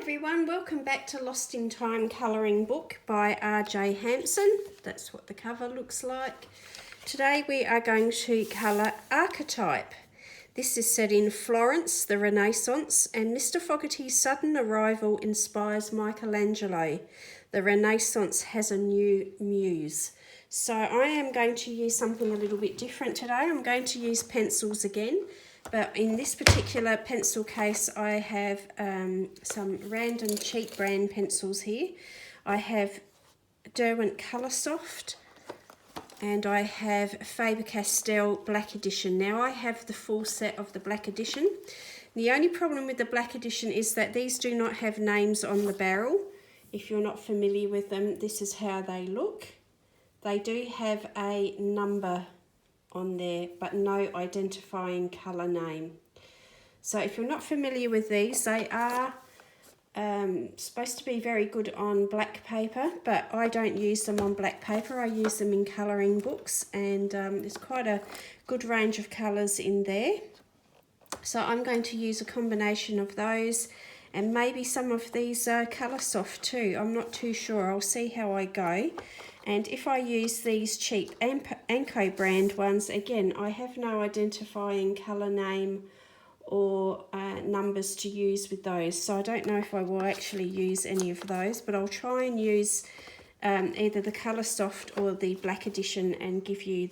everyone, welcome back to Lost in Time Colouring Book by RJ Hampson. That's what the cover looks like. Today we are going to colour Archetype. This is set in Florence, the Renaissance, and Mr. Fogarty's sudden arrival inspires Michelangelo. The Renaissance has a new muse. So I am going to use something a little bit different today. I'm going to use pencils again. But in this particular pencil case, I have some random cheap brand pencils here. I have Derwent Coloursoft and I have Faber Castell Black Edition. Now I have the full set of the Black Edition. The only problem with the Black Edition is that these do not have names on the barrel. If you're not familiar with them, this is how they look. They do have a number on there, but no identifying colour name. So if you're not familiar with these, they are supposed to be very good on black paper, but I don't use them on black paper. I use them in colouring books, and there's quite a good range of colours in there. So I'm going to use a combination of those and maybe some of these Coloursoft too. I'm not too sure. I'll see how I go. And if I use these cheap Anko brand ones, again, I have no identifying colour name or numbers to use with those. So I don't know if I will actually use any of those, but I'll try and use either the Coloursoft or the Black Edition and give you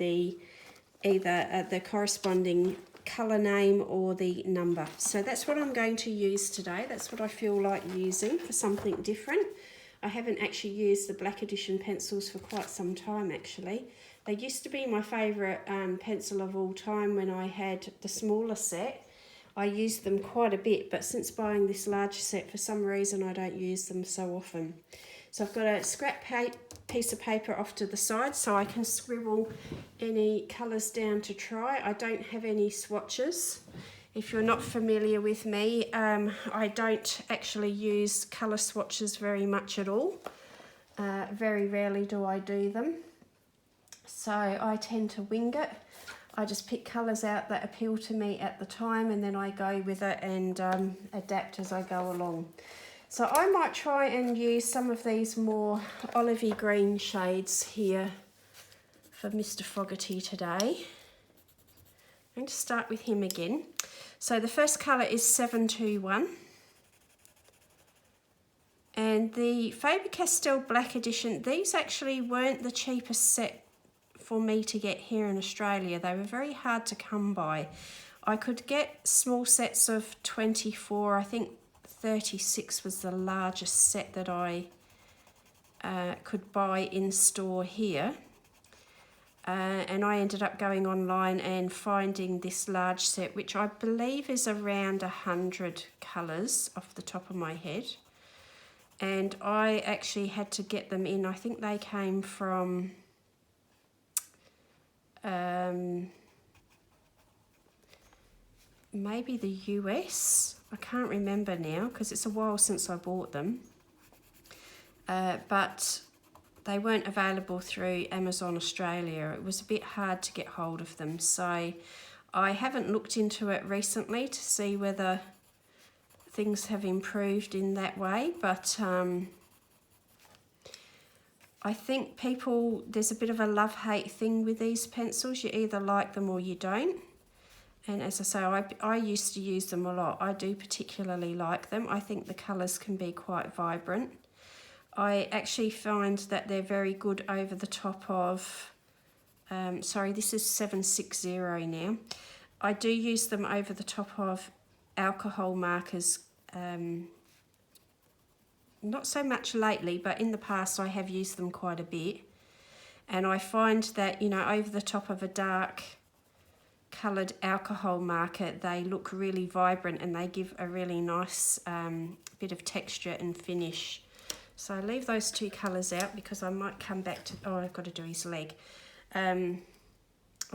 either the corresponding colour name or the number. So that's what I'm going to use today. That's what I feel like using for something different. I haven't actually used the Black Edition pencils for quite some time actually. They used to be my favourite pencil of all time when I had the smaller set. I used them quite a bit, but since buying this larger set, for some reason I don't use them so often. So I've got a scrap piece of paper off to the side so I can scribble any colours down to try. I don't have any swatches. If you're not familiar with me, I don't actually use colour swatches very much at all. Very rarely do I do them. So I tend to wing it. I just pick colours out that appeal to me at the time, and then I go with it and adapt as I go along. So I might try and use some of these more olivey green shades here for Mr. Fogarty today. I'm going to start with him again. So the first colour is 721. And the Faber Castell Black Edition, these actually weren't the cheapest set for me to get here in Australia. They were very hard to come by. I could get small sets of 24, I think 36 was the largest set that I could buy in store here. And I ended up going online and finding this large set, which I believe is around 100 colours off the top of my head. And I actually had to get them in. I think they came from maybe the US. I can't remember now because it's a while since I bought them. But they weren't available through Amazon Australia. It was a bit hard to get hold of them. So I haven't looked into it recently to see whether things have improved in that way. But I think there's a bit of a love-hate thing with these pencils. You either like them or you don't. And as I say, I used to use them a lot. I do particularly like them. I think the colours can be quite vibrant. I actually find that they're very good over the top of, sorry, this is 760 now. I do use them over the top of alcohol markers, not so much lately, but in the past I have used them quite a bit. And I find that, you know, over the top of a dark coloured alcohol marker, they look really vibrant and they give a really nice bit of texture and finish. So I leave those two colours out because I might come back to, oh, I've got to do his leg. I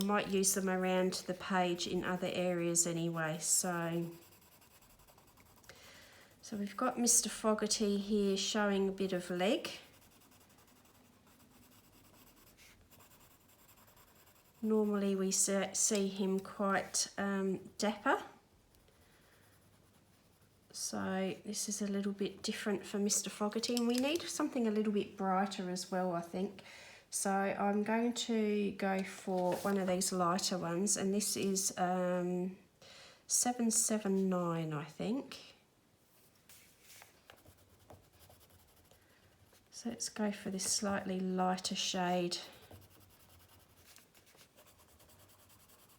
might use them around the page in other areas anyway. So we've got Mr. Fogarty here showing a bit of leg. Normally we see him quite dapper. So this is a little bit different for Mr. Fogarty, and we need something a little bit brighter as well, I think. So I'm going to go for one of these lighter ones, and this is 779, I think. So let's go for this slightly lighter shade,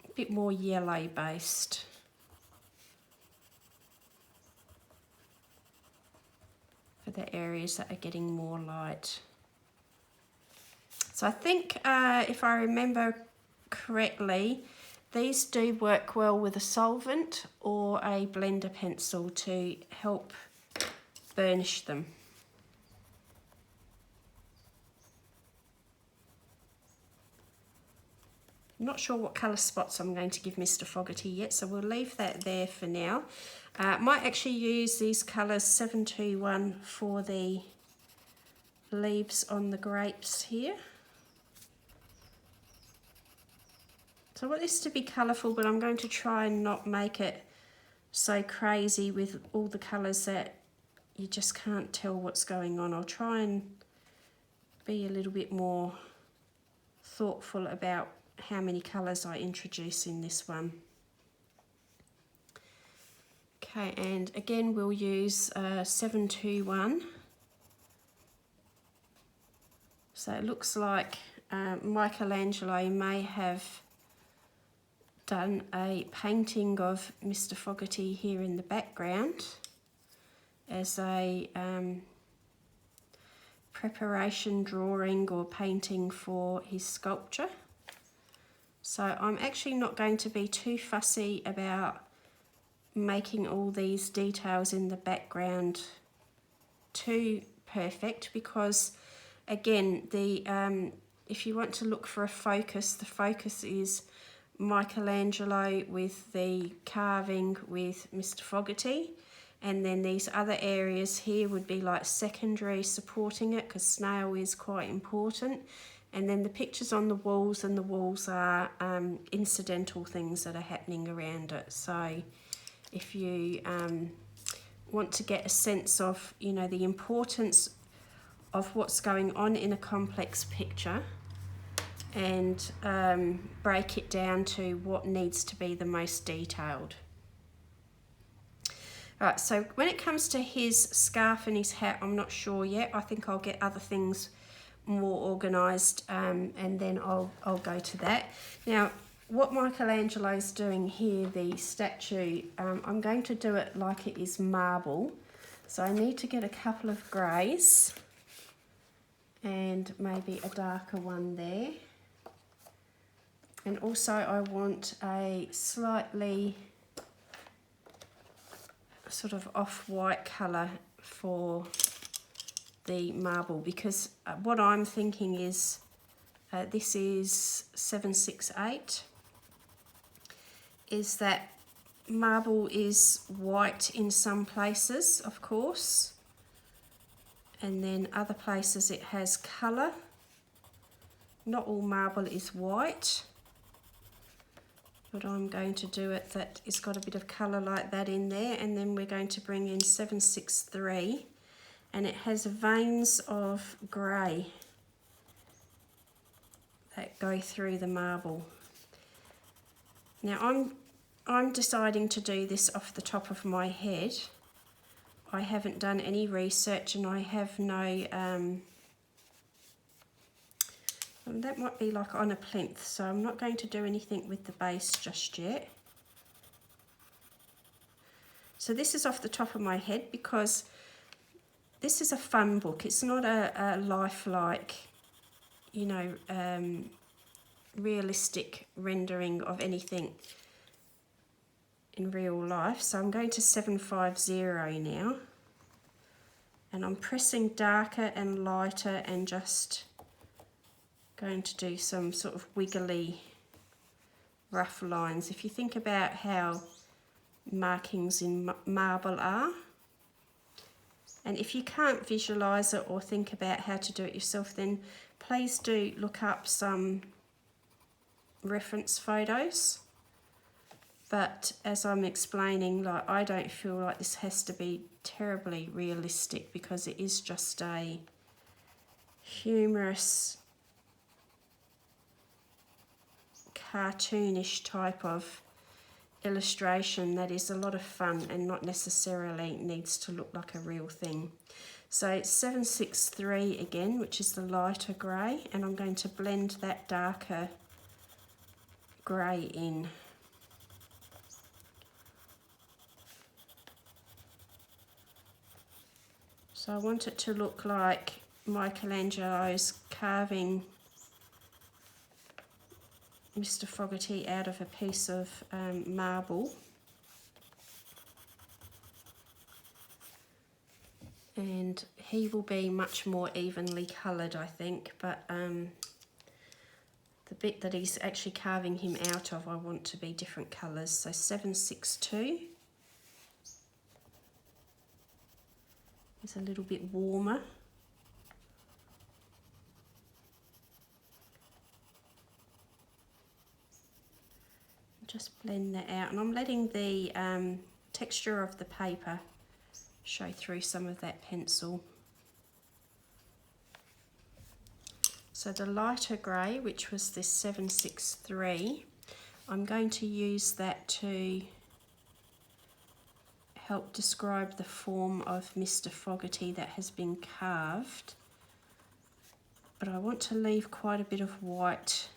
a bit more yellow based. For the areas that are getting more light. So I think if I remember correctly, these do work well with a solvent or a blender pencil to help burnish them. I'm not sure what colour spots I'm going to give Mr. Fogarty yet, so we'll leave that there for now. Might actually use these colours 721 for the leaves on the grapes here. So I want this to be colourful, but I'm going to try and not make it so crazy with all the colours that you just can't tell what's going on. I'll try and be a little bit more thoughtful about how many colours I introduce in this one. Okay, and again we'll use 721. So it looks like Michelangelo may have done a painting of Mr. Fogarty here in the background as a preparation drawing or painting for his sculpture. So I'm actually not going to be too fussy about making all these details in the background too perfect, because again, if you want to look for a focus, the focus is Michelangelo with the carving with Mr. Fogarty, and then these other areas here would be like secondary supporting it, because snail is quite important, and then the pictures on the walls, and the walls are incidental things that are happening around it. So if you want to get a sense of, you know, the importance of what's going on in a complex picture, and break it down to what needs to be the most detailed. All right, so when it comes to his scarf and his hat, I'm not sure yet. I think I'll get other things more organised, and then I'll go to that. Now, what Michelangelo's doing here, the statue, I'm going to do it like it is marble. So I need to get a couple of greys and maybe a darker one there. And also I want a slightly sort of off-white colour for the marble, because what I'm thinking is this is 768, is that marble is white in some places, of course, and then other places it has colour. Not all marble is white, but I'm going to do it that it's got a bit of colour like that in there, and then we're going to bring in 763, and it has veins of grey that go through the marble. Now I'm deciding to do this off the top of my head. I haven't done any research, and I have no that might be like on a plinth, so I'm not going to do anything with the base just yet. So this is off the top of my head, because this is a fun book. It's not a lifelike, you know, realistic rendering of anything in real life. So I'm going to 750 now, and I'm pressing darker and lighter and just going to do some sort of wiggly rough lines. If you think about how markings in marble are, and if you can't visualize it or think about how to do it yourself, then please do look up some reference photos But as I'm explaining, like, I don't feel like this has to be terribly realistic, because it is just a humorous, cartoonish type of illustration that is a lot of fun and not necessarily needs to look like a real thing. So it's 763 again, which is the lighter grey, and I'm going to blend that darker grey in. So I want it to look like Michelangelo's carving Mr. Fogarty out of a piece of marble. And he will be much more evenly coloured, I think, but the bit that he's actually carving him out of, I want to be different colours. So 762 is a little bit warmer. Just blend that out, and I'm letting the texture of the paper show through some of that pencil. So the lighter grey, which was this 763, I'm going to use that to help describe the form of Mr. Fogarty that has been carved. But I want to leave quite a bit of white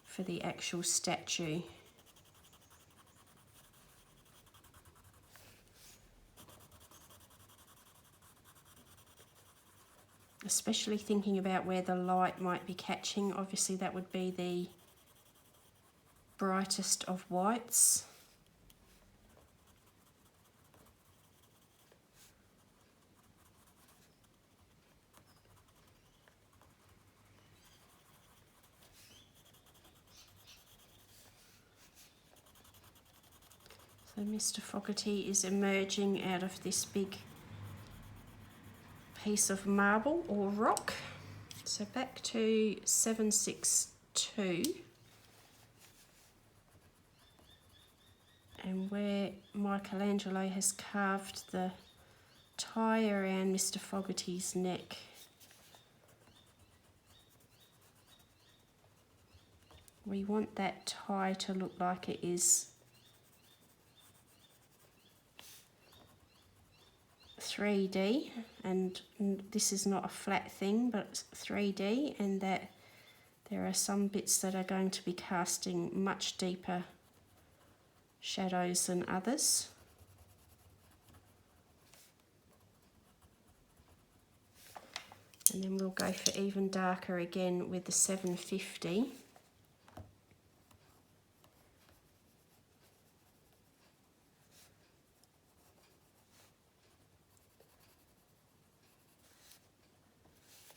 for the actual statue. Especially thinking about where the light might be catching. Obviously that would be the brightest of whites. So Mr. Fogarty is emerging out of this big piece of marble or rock. So back to 762, and where Michelangelo has carved the tie around Mr. Fogarty's neck. We want that tie to look like it is 3D, and this is not a flat thing, but it's 3D, and that there are some bits that are going to be casting much deeper shadows than others. And then we'll go for even darker again with the 750.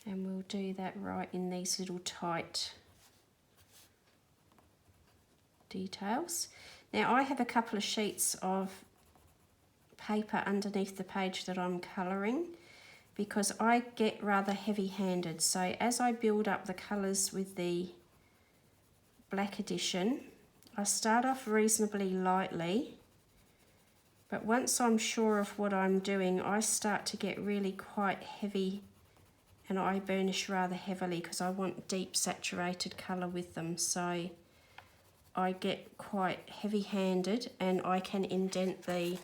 And we'll do that right in these little tight details. Now I have a couple of sheets of paper underneath the page that I'm colouring, because I get rather heavy-handed. So as I build up the colours with the Black Edition, I start off reasonably lightly, but once I'm sure of what I'm doing, I start to get really quite heavy, and I burnish rather heavily because I want deep saturated colour with them. So I get quite heavy-handed, and I can indent the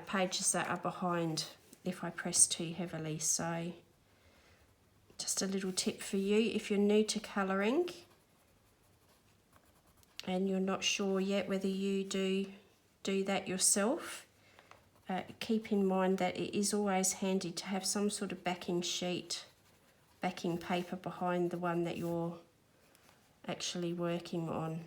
pages that are behind if I press too heavily. So just a little tip for you, if you're new to colouring and you're not sure yet whether you do that yourself, keep in mind that it is always handy to have some sort of backing sheet, backing paper behind the one that you're actually working on.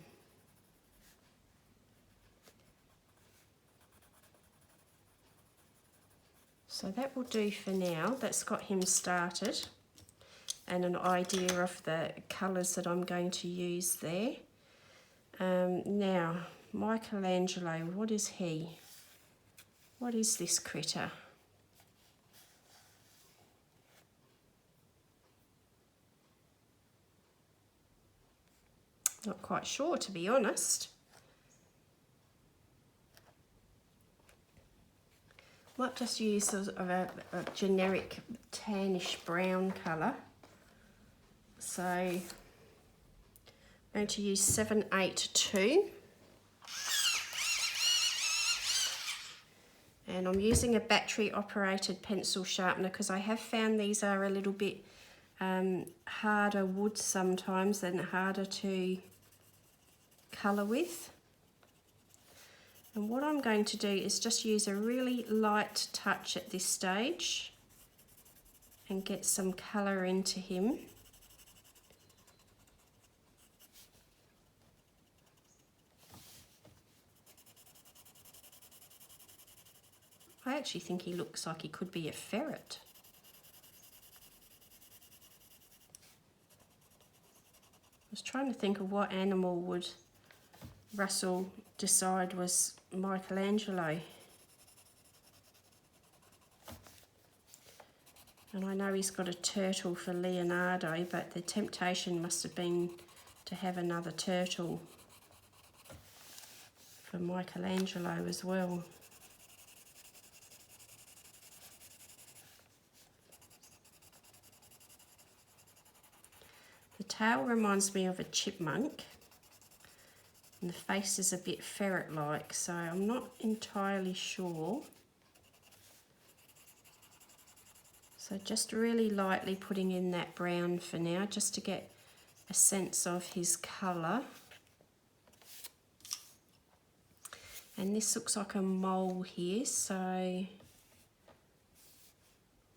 So that will do for now. That's got him started and an idea of the colours that I'm going to use there. Now, Michelangelo, what is he? What is this critter? Not quite sure, to be honest. Might just use sort of a generic tannish brown colour. So I'm going to use 782. And I'm using a battery operated pencil sharpener because I have found these are a little bit harder wood sometimes and harder to colour with. And what I'm going to do is just use a really light touch at this stage and get some colour into him. I actually think he looks like he could be a ferret. I was trying to think of what animal would Russell decide was Michelangelo. And I know he's got a turtle for Leonardo, but the temptation must have been to have another turtle for Michelangelo as well. The tail reminds me of a chipmunk, and the face is a bit ferret-like, so I'm not entirely sure. So just really lightly putting in that brown for now, just to get a sense of his colour. And this looks like a mole here, so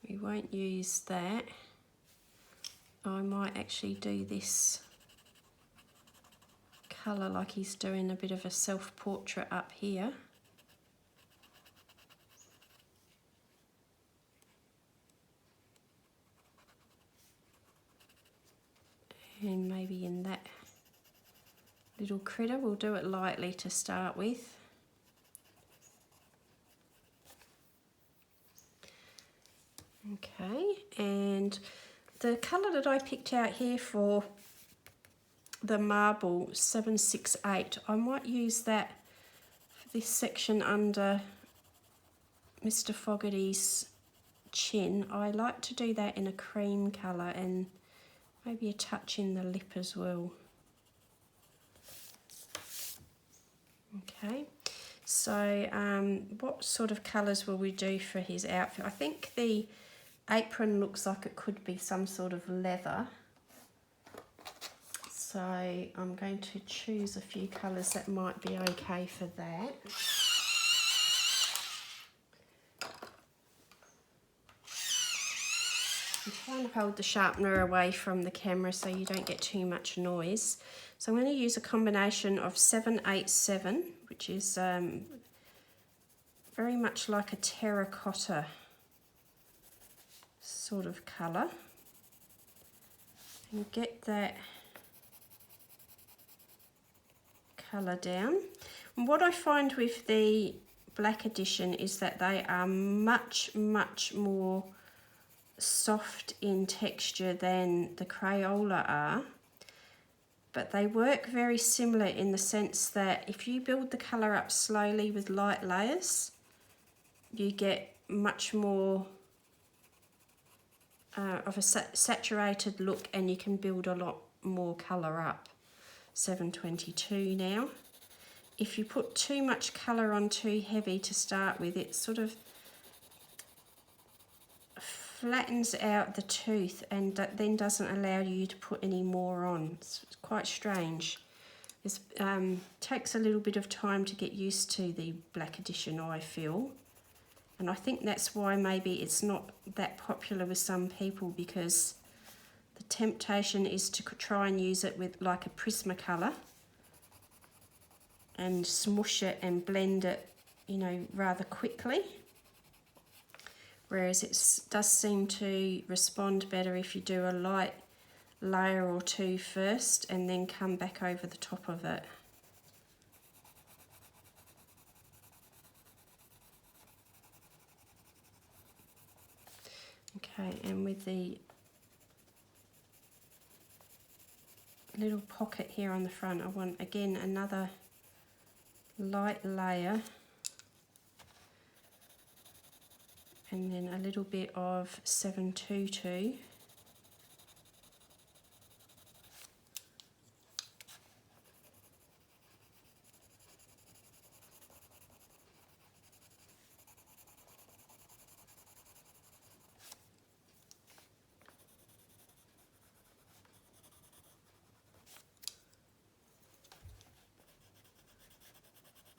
we won't use that. I might actually do this colour like he's doing a bit of a self-portrait up here. And maybe in that little critter, we'll do it lightly to start with. Okay, and the colour that I picked out here for the marble 768, I might use that for this section under Mr. Fogarty's chin. I like to do that in a cream colour and maybe a touch in the lip as well. Okay, so what sort of colours will we do for his outfit? I think the apron looks like it could be some sort of leather. So I'm going to choose a few colours that might be okay for that. I'm trying to hold the sharpener away from the camera so you don't get too much noise. So I'm going to use a combination of 787, which is very much like a terracotta sort of colour, and get that colour down. And what I find with the Black Edition is that they are much more soft in texture than the Crayola are, but they work very similar in the sense that if you build the colour up slowly with light layers, you get much more of a saturated look, and you can build a lot more colour up. 722 now. If you put too much colour on too heavy to start with, it sort of flattens out the tooth and then doesn't allow you to put any more on. It's quite strange. It takes a little bit of time to get used to the Black Edition, I feel. And I think that's why maybe it's not that popular with some people, because the temptation is to try and use it with like a Prismacolor and smush it and blend it, you know, rather quickly. Whereas it does seem to respond better if you do a light layer or two first and then come back over the top of it. Okay, and with the little pocket here on the front, I want again another light layer and then a little bit of 722.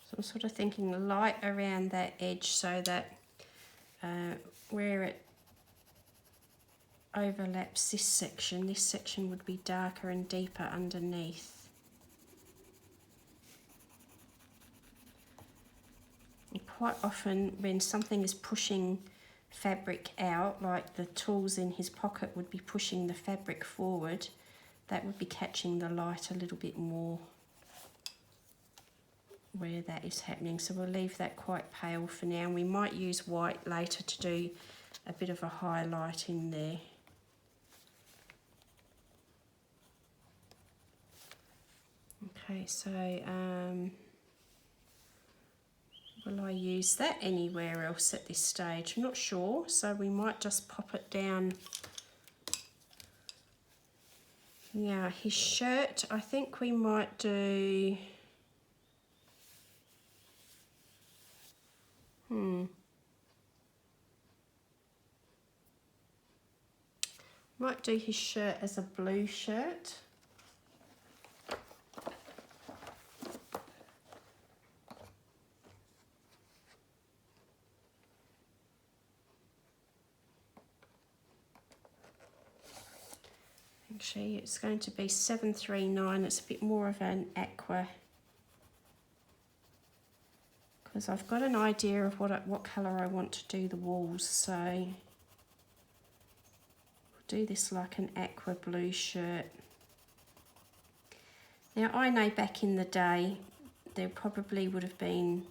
So I'm sort of thinking light around that edge so that where it overlaps this section would be darker and deeper underneath. And quite often when something is pushing fabric out, like the tools in his pocket would be pushing the fabric forward, that would be catching the light a little bit more where that is happening. So we'll leave that quite pale for now, and we might use white later to do a bit of a highlight in there. Okay, so will I use that anywhere else at this stage? I'm not sure, so we might just pop it down. Yeah, his shirt, I think we might do... Might do his shirt as a blue shirt. Actually, it's going to be 739. It's a bit more of an aqua, because I've got an idea of what colour I want to do the walls. So we'll do this like an aqua blue shirt. Now I know back in the day there probably would have been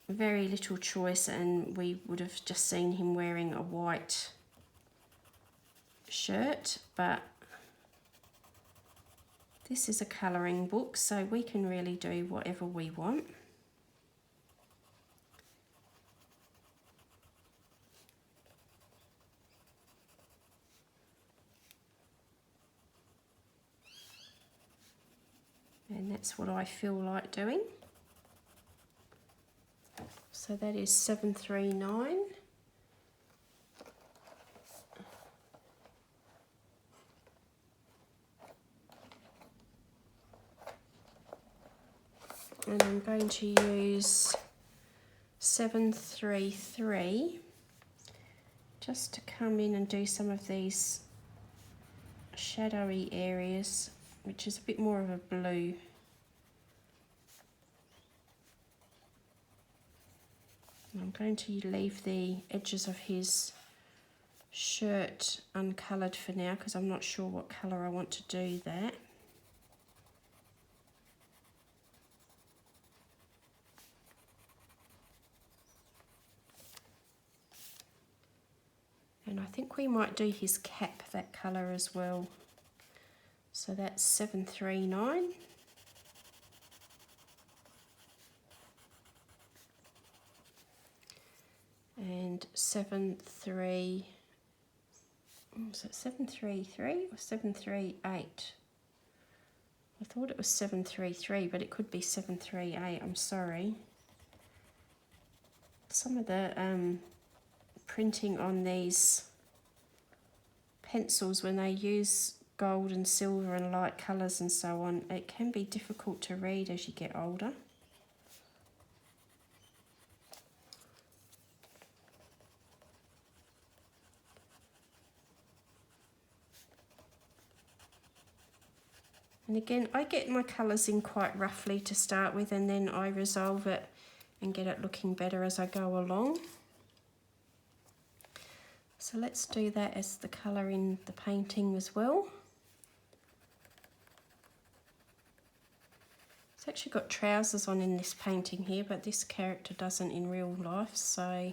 very little choice, and we would have just seen him wearing a white shirt, but this is a colouring book, so we can really do whatever we want. And that's what I feel like doing. So that is 739. And I'm going to use 733 just to come in and do some of these shadowy areas, which is a bit more of a blue. And I'm going to leave the edges of his shirt uncoloured for now, because I'm not sure what colour I want to do that. And I think we might do his cap that colour as well. So that's 739. And 73, was it 733 or 738? I thought it was 733, but it could be 738, I'm sorry. Some of the printing on these pencils, when they use gold and silver and light colours and so on, it can be difficult to read as you get older. And again, I get my colours in quite roughly to start with, and then I resolve it and get it looking better as I go along. So let's do that as the colour in the painting as well. It's actually got trousers on in this painting here, but this character doesn't in real life, so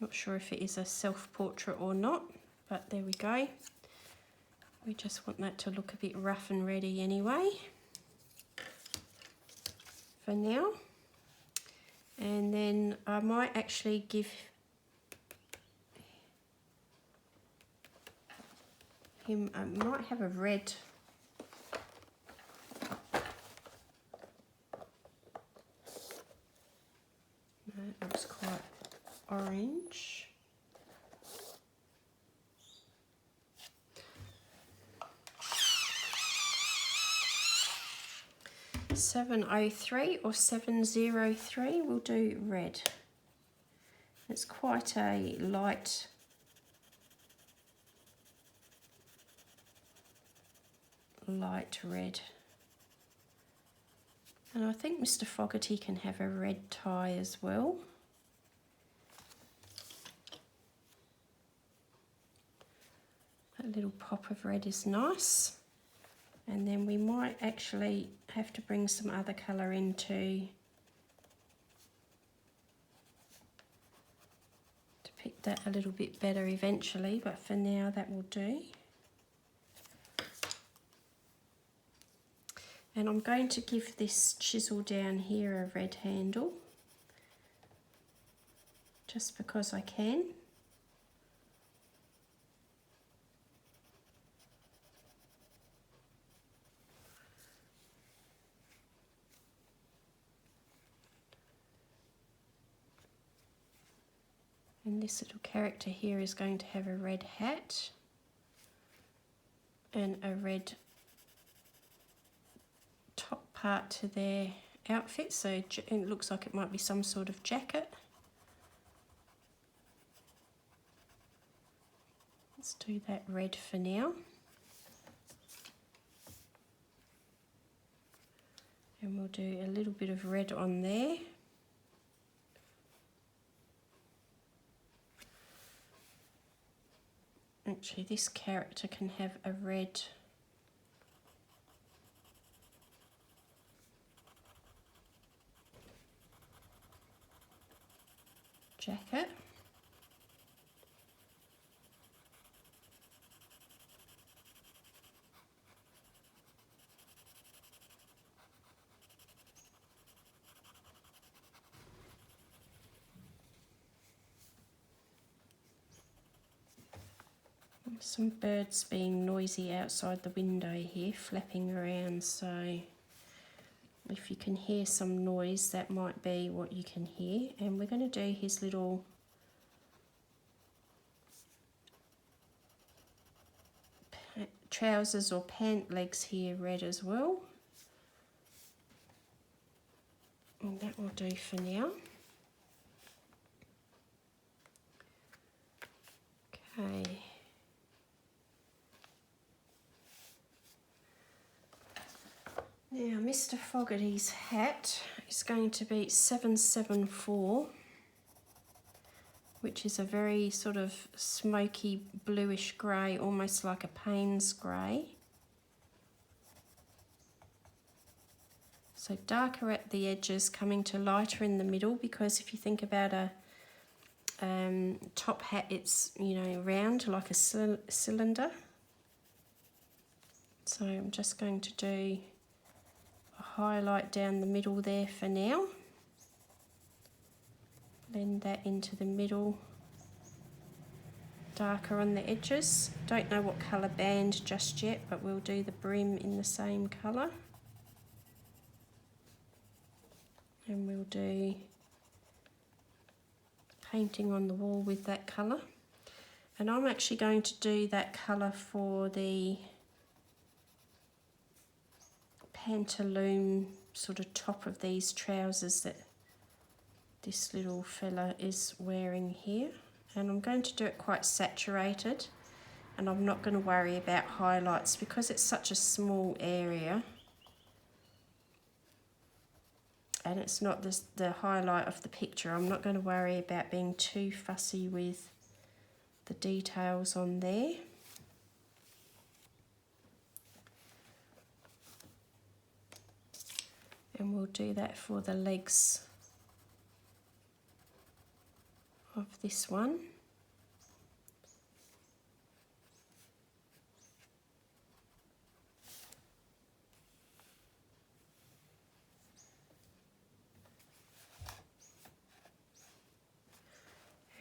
not sure if it is a self-portrait or not, but there we go. We just want that to look a bit rough and ready anyway for now. And then I might actually give him, I might have a red. No, it looks quite orange. $703 or $703, we'll do red. It's quite a light red. And I think Mr. Fogarty can have a red tie as well. That little pop of red is nice. And then we might actually have to bring some other colour in to pick that a little bit better eventually, but for now that will do. And I'm going to give this chisel down here a red handle, just because I can. And this little character here is going to have a red hat and a red top part to their outfit, so it looks like it might be some sort of jacket. Let's do that red for now. And we'll do a little bit of red on there. Actually, this character can have a red jacket. Some birds being noisy outside the window here, flapping around, so if you can hear some noise, that might be what you can hear. And we're going to do his little trousers or pant legs here red as well. And that will do for now. Okay. Now, Mr. Fogarty's hat is going to be 774, which is a very sort of smoky bluish grey, almost like a Payne's grey. So darker at the edges, coming to lighter in the middle, because if you think about a top hat, it's, you know, round like a cylinder. So I'm just going to do highlight down the middle there for now. Blend that into the middle. Darker on the edges. Don't know what colour band just yet, but we'll do the brim in the same colour. And we'll do painting on the wall with that colour. And I'm actually going to do that colour for the pantaloon sort of top of these trousers that this little fella is wearing here. And I'm going to do it quite saturated, and I'm not going to worry about highlights because it's such a small area and it's not the highlight of the picture. I'm not going to worry about being too fussy with the details on there. And we'll do that for the legs of this one.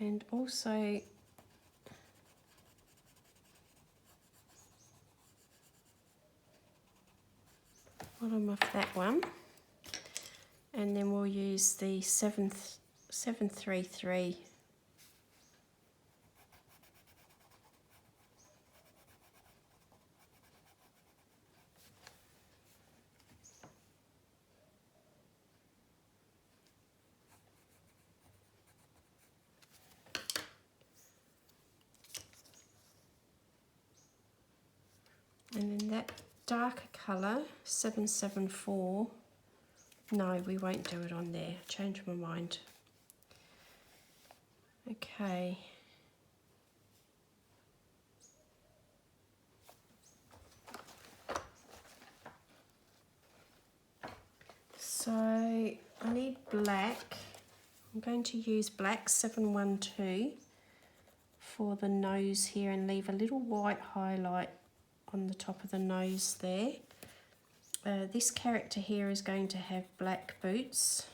And also bottom of that one, and then we'll use the 733 and then that darker colour 774. No, we won't do it on there. Change my mind. Okay. So I need black. I'm going to use black 712 for the nose here and leave a little white highlight on the top of the nose there. This character here is going to have black boots.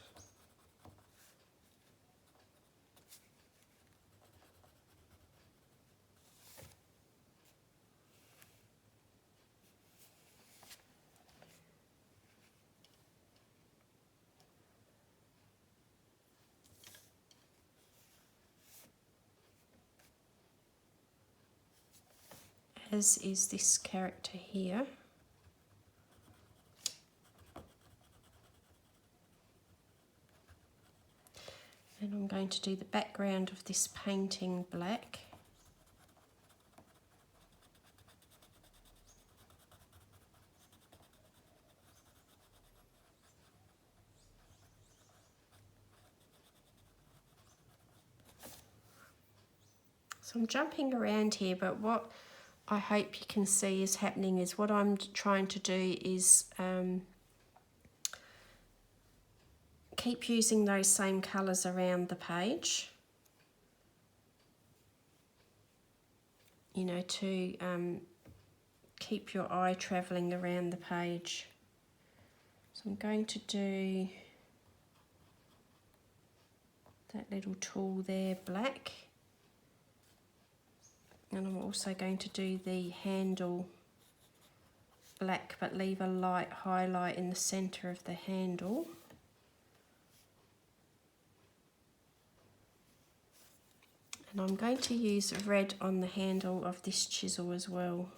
As is this character here. And I'm going to do the background of this painting black. So I'm jumping around here, but what I hope you can see is happening is what I'm trying to do is keep using those same colours around the page, you know, to keep your eye travelling around the page. So I'm going to do that little tool there, black, and I'm also going to do the handle black, but leave a light highlight in the centre of the handle. And I'm going to use red on the handle of this chisel as well.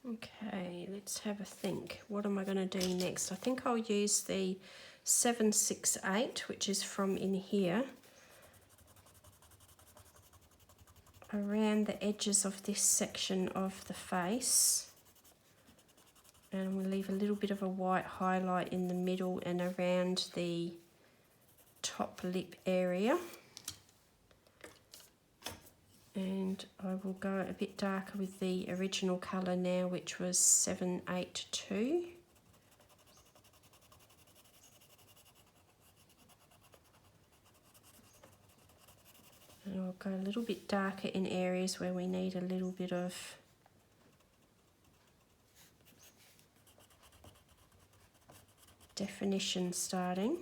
Okay, let's have a think. What am I going to do next? I think I'll use the 768, which is from in here, around the edges of this section of the face. And I'm going to leave a little bit of a white highlight in the middle and around the top lip area. And I will go a bit darker with the original colour now, which was 782. And I'll go a little bit darker in areas where we need a little bit of definition starting.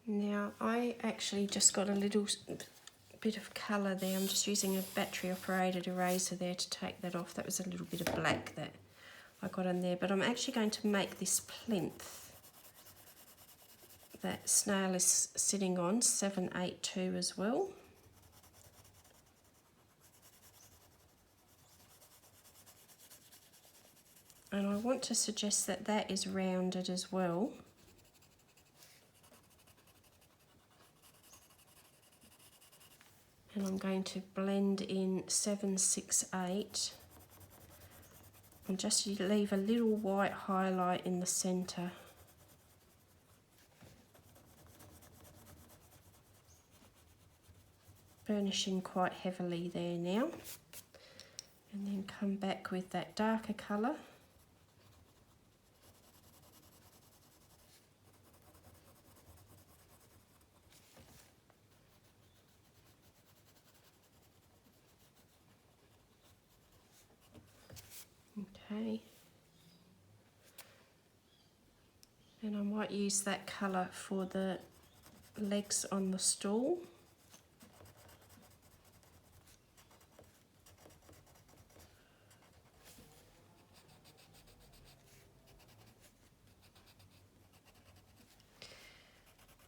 Now I actually just got a little bit of colour there. I'm just using a battery operated eraser there to take that off. That was a little bit of black that I got in there, but I'm actually going to make this plinth that snail is sitting on 782 as well. And I want to suggest that that is rounded as well. going to blend in 768 and just leave a little white highlight in the centre. Burnishing quite heavily there now, and then come back with that darker colour. Okay, and I might use that colour for the legs on the stool.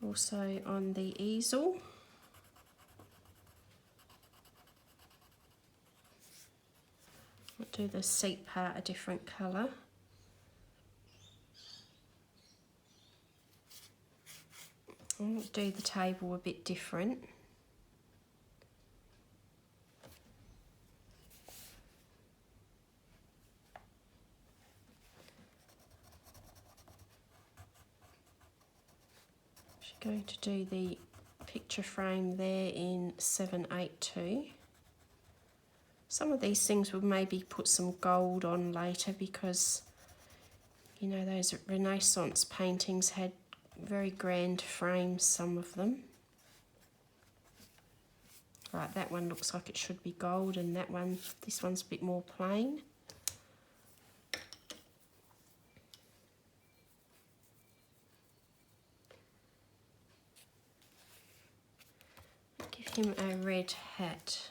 Also on the easel. I'll do the seat part a different colour. I'll do the table a bit different. I'm going to do the picture frame there in 782. Some of these things will maybe put some gold on later because, you know, those Renaissance paintings had very grand frames, some of them. Right, that one looks like it should be gold, and that one, this one's a bit more plain. Give him a red hat.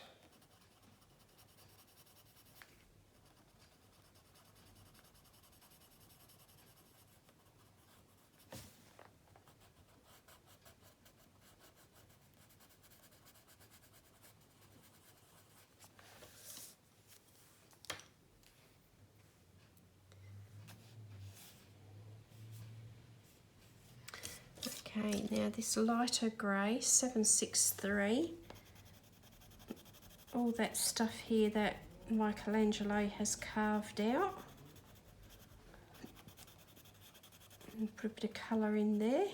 Okay, now this lighter grey, 763, all that stuff here that Michelangelo has carved out. And put a bit of colour in there.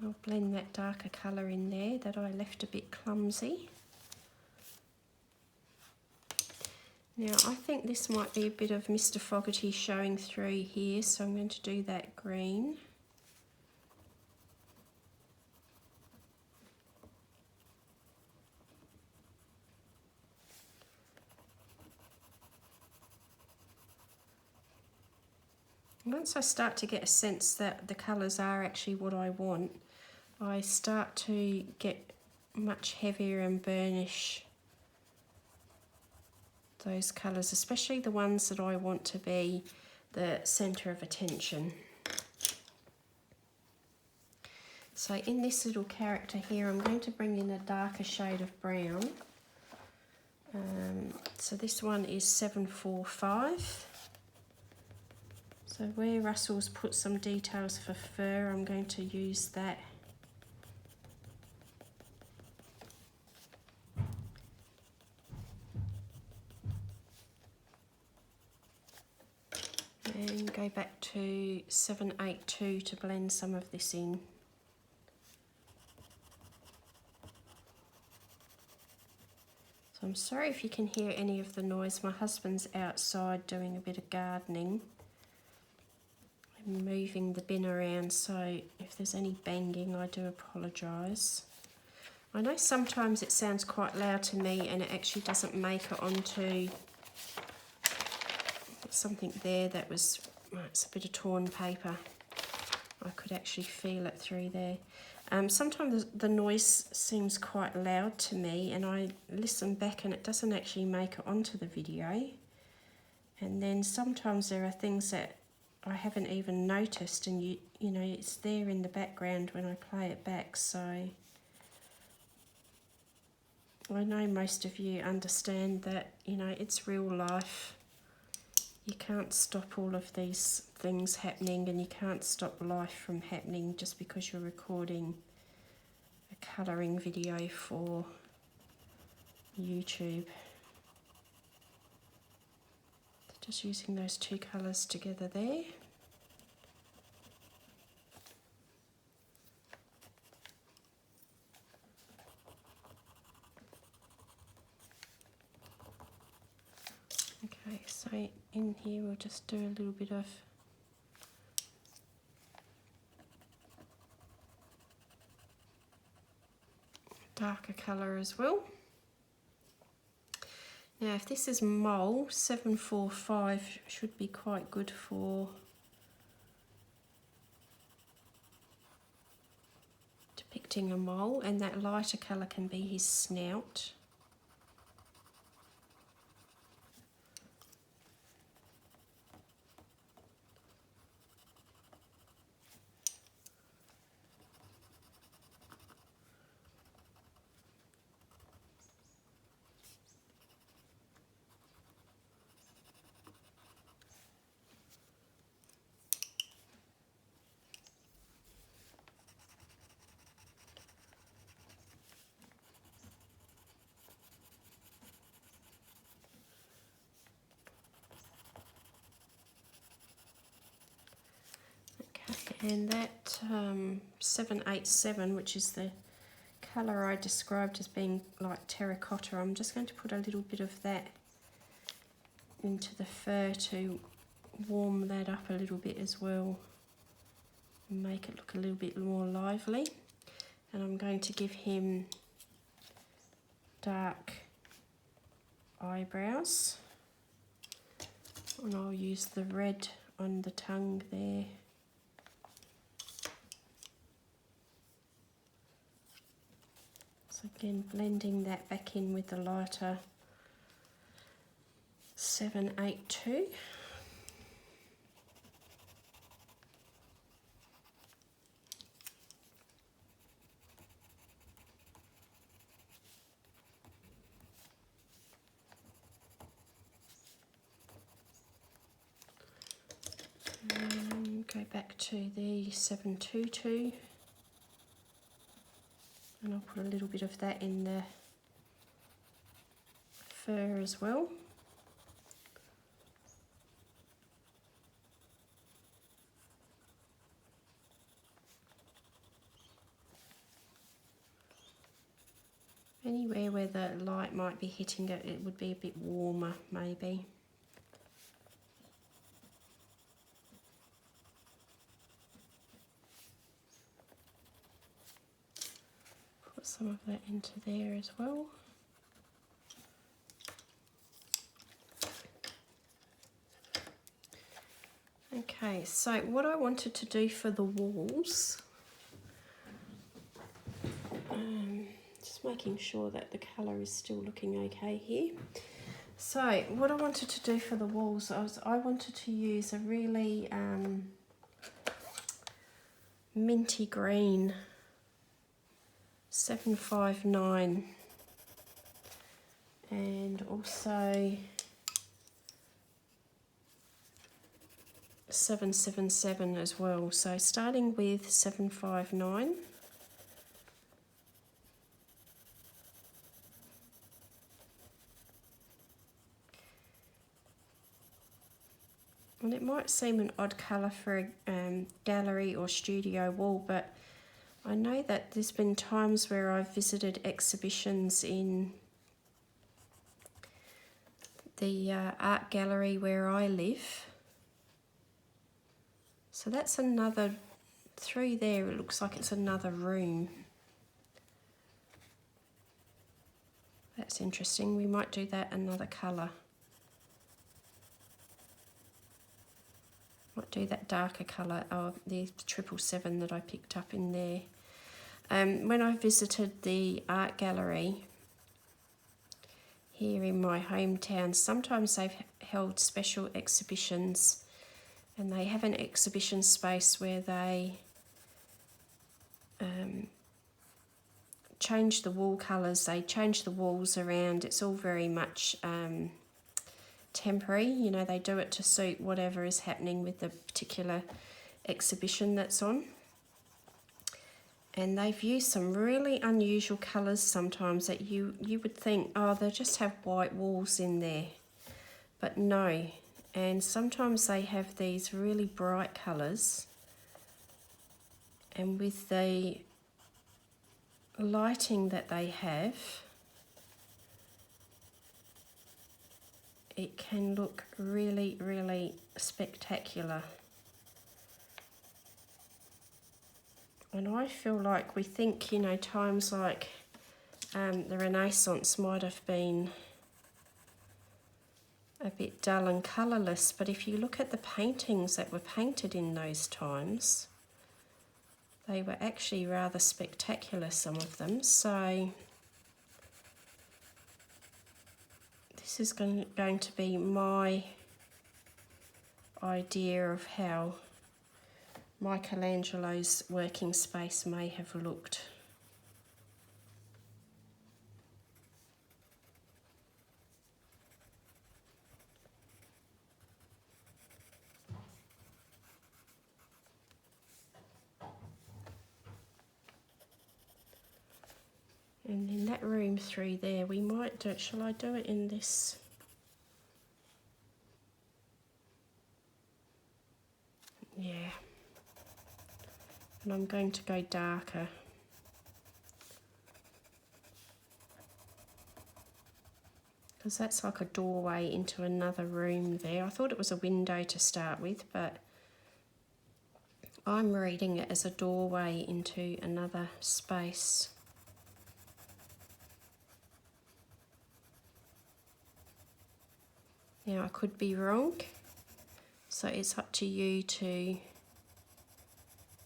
I'll blend that darker colour in there that I left a bit clumsy. Now I think this might be a bit of Mr. Fogarty showing through here, so I'm going to do that green. Once I start to get a sense that the colours are actually what I want, I start to get much heavier and burnish those colours, especially the ones that I want to be the centre of attention. So in this little character here, I'm going to bring in a darker shade of brown. So this one is 745. So where Russell's put some details for fur, I'm going to use that. And go back to 782 to blend some of this in. So I'm sorry if you can hear any of the noise. My husband's outside doing a bit of gardening. I'm moving the bin around, so if there's any banging, I do apologise. I know sometimes it sounds quite loud to me and it actually doesn't make it onto something there that was, it's a bit of torn paper. I could actually feel it through there. Sometimes the noise seems quite loud to me and I listen back and it doesn't actually make it onto the video. And then sometimes there are things that I haven't even noticed and you know, it's there in the background when I play it back, so I know most of you understand that, you know, it's real life. You can't stop all of these things happening, and you can't stop life from happening just because you're recording a colouring video for YouTube. Just using those two colours together there. Okay, so in here we'll just do a little bit of darker colour as well. Now if this is mole, 745 should be quite good for depicting a mole, and that lighter colour can be his snout. And that 787, which is the colour I described as being like terracotta, I'm just going to put a little bit of that into the fur to warm that up a little bit as well and make it look a little bit more lively. And I'm going to give him dark eyebrows, and I'll use the red on the tongue there. Again, blending that back in with the lighter 782. And go back to the 722. And I'll put a little bit of that in the fur as well. Anywhere where the light might be hitting it, it would be a bit warmer maybe. Some of that into there as well. Okay, so what I wanted to do for the walls, just making sure that the colour is still looking okay here. So what I wanted to do for the walls, I wanted to use a really minty green 759 and also 777 as well. So starting with 759, and it might seem an odd colour for a gallery or studio wall, but I know that there's been times where I've visited exhibitions in the art gallery where I live. So that's another, through there it looks like it's another room. That's interesting, we might do that another colour. Might do that darker colour of the 777 that I picked up in there. When I visited the art gallery here in my hometown, sometimes they've held special exhibitions, and they have an exhibition space where they change the wall colours, they change the walls around. It's all very much temporary, you know, they do it to suit whatever is happening with the particular exhibition that's on. And they've used some really unusual colours sometimes that you would think, oh, they just have white walls in there. But no, and sometimes they have these really bright colours. And with the lighting that they have, it can look really, really spectacular. And I feel like we think, you know, times like the Renaissance might have been a bit dull and colourless, but if you look at the paintings that were painted in those times, they were actually rather spectacular, some of them. So this is going to be my idea of how Michelangelo's working space may have looked. And in that room through there, we might do it. Shall I do it in this? Yeah. And I'm going to go darker. Because that's like a doorway into another room there. I thought it was a window to start with, but I'm reading it as a doorway into another space. Now, I could be wrong, so it's up to you to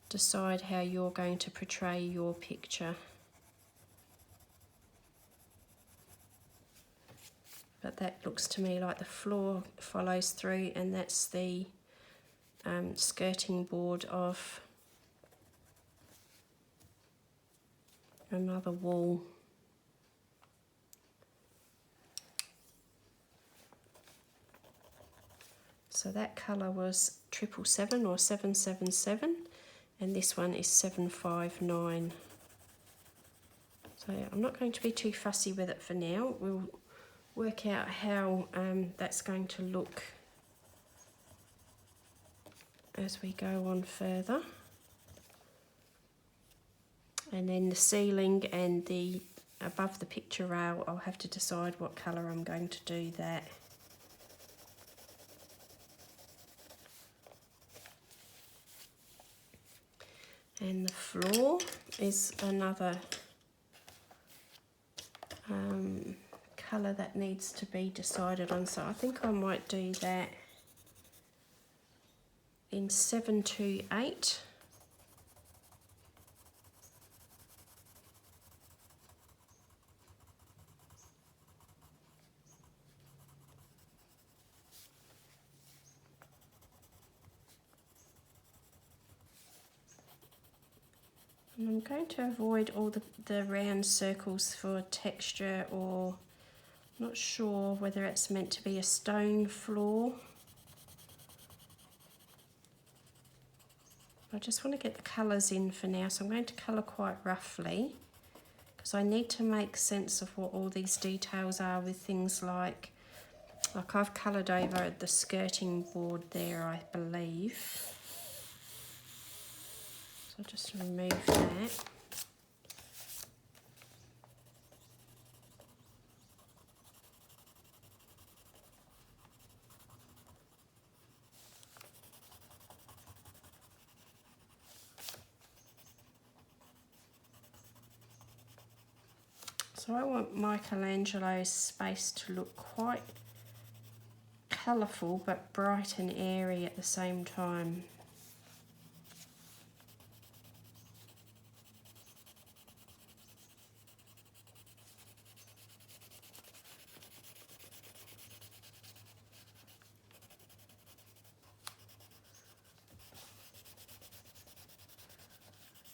decide how you're going to portray your picture. But that looks to me like the floor follows through, and that's the skirting board of another wall. So that colour was 777 or 777, and this one is 759. So I'm not going to be too fussy with it for now. We'll work out how that's going to look as we go on further. And then the ceiling and the above the picture rail, I'll have to decide what colour I'm going to do that. And the floor is another colour that needs to be decided on. So I think I might do that in 728. And I'm going to avoid all the round circles for texture, or not sure whether it's meant to be a stone floor. I just want to get the colours in for now, so I'm going to colour quite roughly because I need to make sense of what all these details are with things like I've coloured over the skirting board there, I believe. I'll just remove that. So I want Michelangelo's space to look quite colourful but bright and airy at the same time.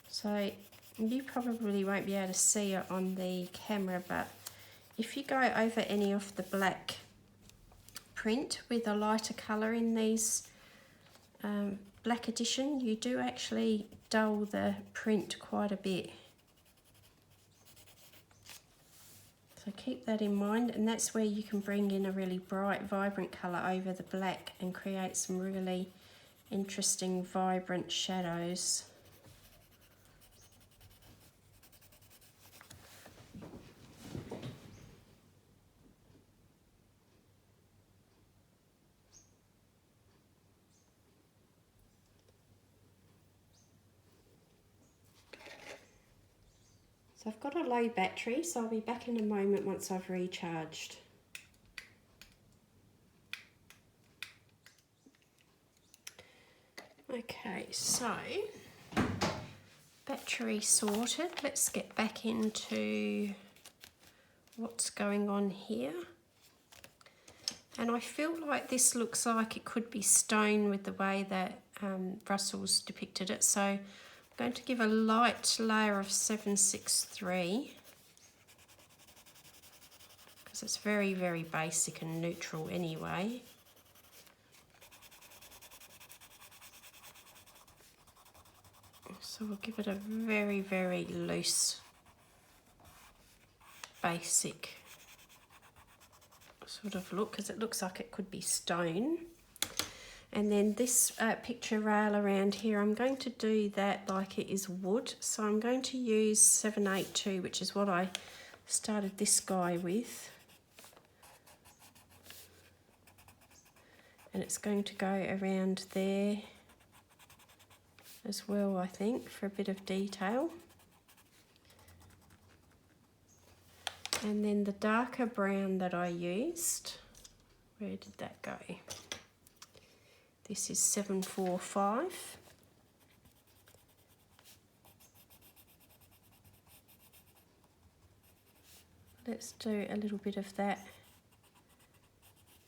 So You probably won't be able to see it on the camera, but if you go over any of the black print with a lighter colour in these Black Edition, you do actually dull the print quite a bit. So keep that in mind, and that's where you can bring in a really bright, vibrant colour over the black and create some really interesting, vibrant shadows. So I've got a low battery, so I'll be back in a moment once I've recharged. Okay, so battery sorted. Let's get back into what's going on here. And I feel like this looks like it could be stone with the way that Russell's depicted it. So I'm going to give a light layer of 763 because it's very, very basic and neutral anyway. So we'll give it a very, very loose, basic sort of look, because it looks like it could be stone. And then this picture rail around here, I'm going to do that like it is wood. So I'm going to use 782, which is what I started this guy with. And it's going to go around there as well, I think, for a bit of detail. And then the darker brown that I used, where did that go? This is 745. Let's do a little bit of that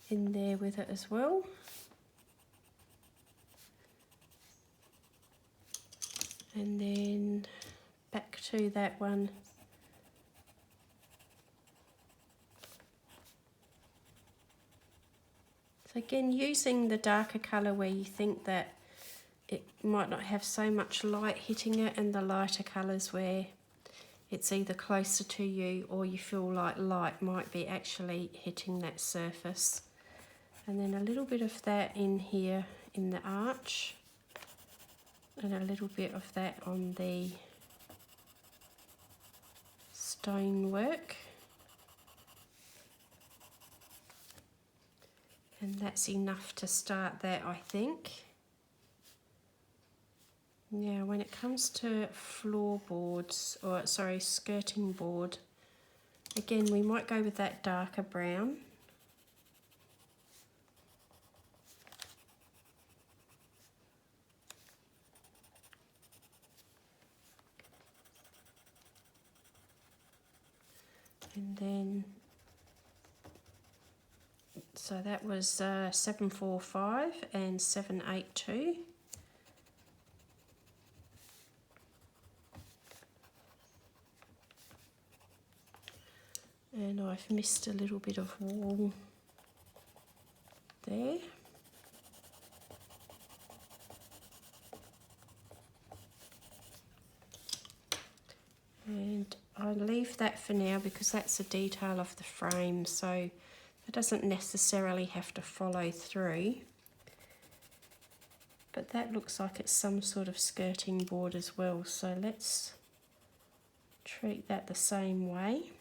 in there with it as well. And then back to that one. So again, using the darker colour where you think that it might not have so much light hitting it, and the lighter colours where it's either closer to you or you feel like light might be actually hitting that surface. And then a little bit of that in here in the arch, and a little bit of that on the stonework. And that's enough to start that, I think. Now, when it comes to floorboards, or sorry, skirting board, again, we might go with that darker brown. And then, so that was 745 and 782. And I've missed a little bit of wall there. And I leave that for now because that's a detail of the frame, so it doesn't necessarily have to follow through. But that looks like it's some sort of skirting board as well, so let's treat that the same way.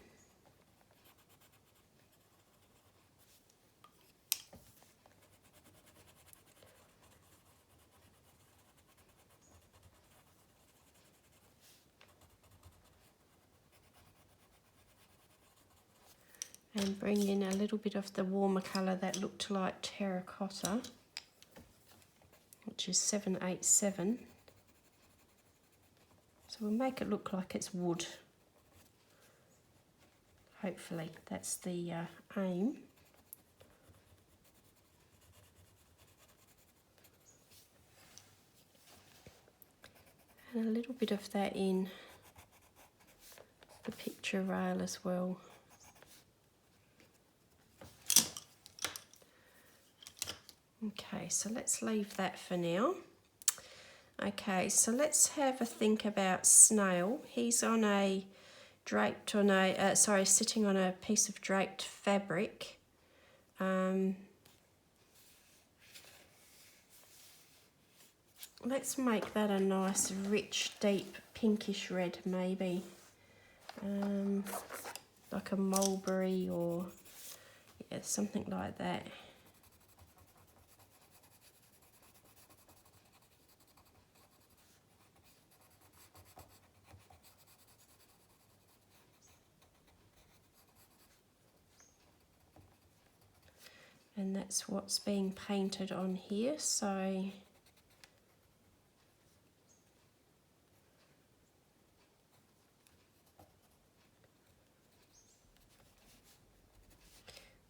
And bring in a little bit of the warmer colour that looked like terracotta, which is 787. So we'll make it look like it's wood. Hopefully, that's the aim. And a little bit of that in picture rail as well. Okay, so let's leave that for now. Okay, so let's have a think about Snail. He's on a draped on a, sitting on a piece of draped fabric. Let's make that a nice, rich, deep, pinkish red, maybe. Like a mulberry or yeah, something like that. And that's what's being painted on here, so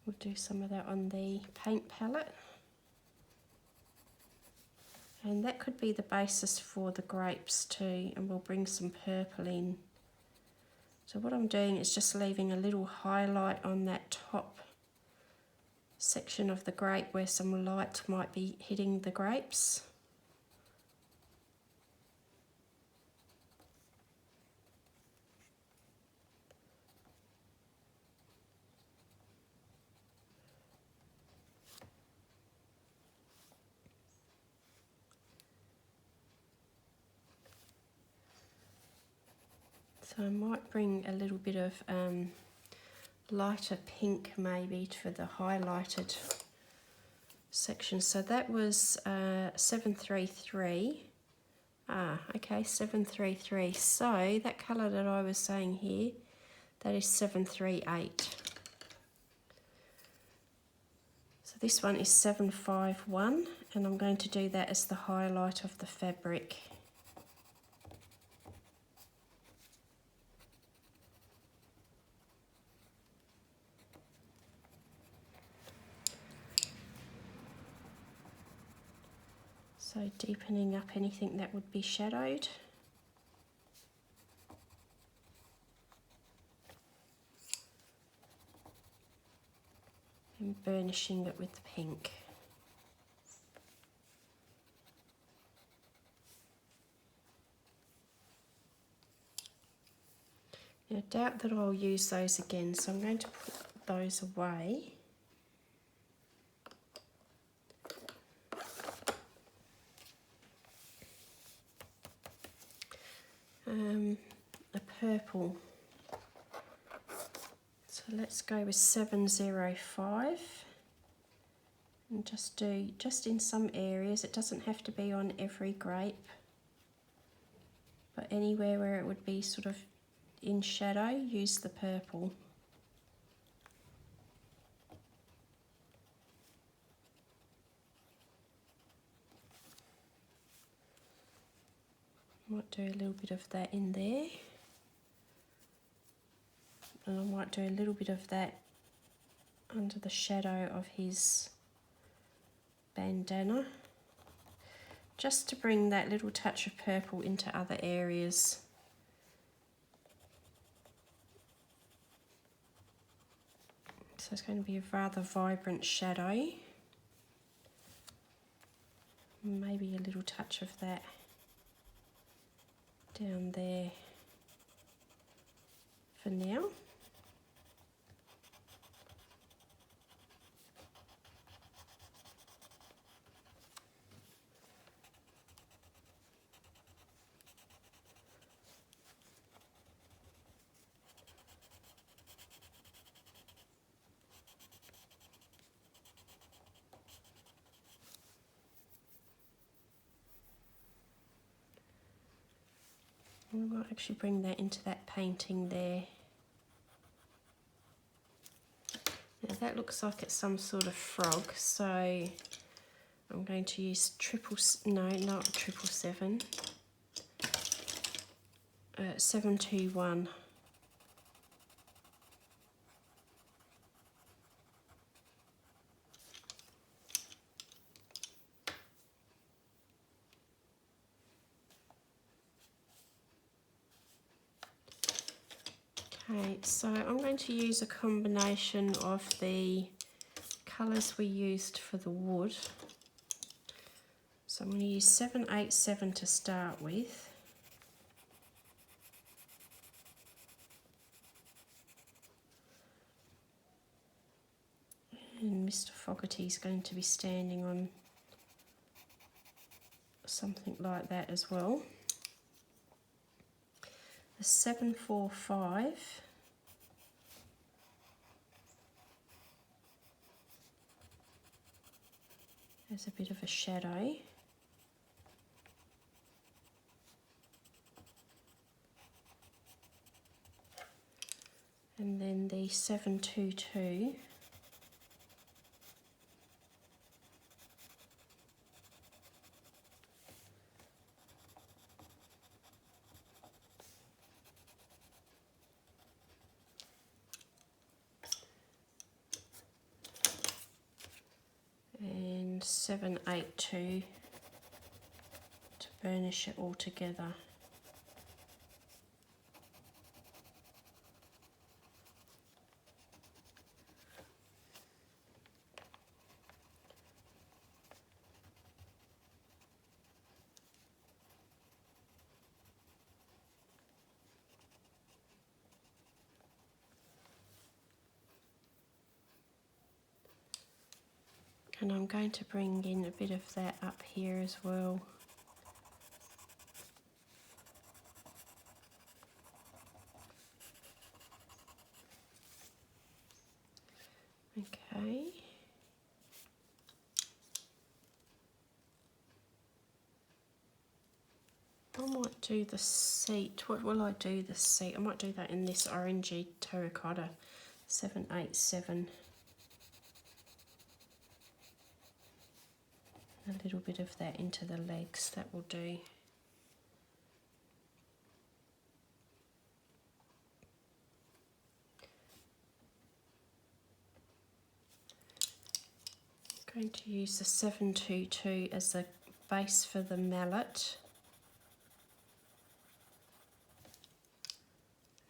we'll do some of that on the paint palette. And that could be the basis for the grapes too, and we'll bring some purple in. So what I'm doing is just leaving a little highlight on that top section of the grape where some light might be hitting the grapes. So I might bring a little bit of lighter pink maybe for the highlighted section. So that was 733. Okay, 733. So that colour that I was saying here, that is 738. So this one is 751, and I'm going to do that as the highlight of the fabric. So deepening up anything that would be shadowed. And burnishing it with the pink. Now, I doubt that I'll use those again, so I'm going to put those away. A purple. So let's go with 705 and just do just in some areas. It doesn't have to be on every grape, but anywhere where it would be sort of in shadow, use the purple. Might do a little bit of that in there. And I might do a little bit of that under the shadow of his bandana, just to bring that little touch of purple into other areas. So it's going to be a rather vibrant shadow. Maybe a little touch of that down there for now. We might actually bring that into that painting there. Now that looks like it's some sort of frog, so I'm going to use 721. Okay, so I'm going to use a combination of the colours we used for the wood. So I'm going to use 787 to start with. And Mr. Fogarty is going to be standing on something like that as well. The 745. There's a bit of a shadow. And then the 722. And 782 to burnish it all together. And I'm going to bring in a bit of that up here as well. Okay. I might do the seat. What will I do the seat? I might do that in this orangey terracotta 787. A little bit of that into the legs, that will do. I'm going to use the 722 as the base for the mallet.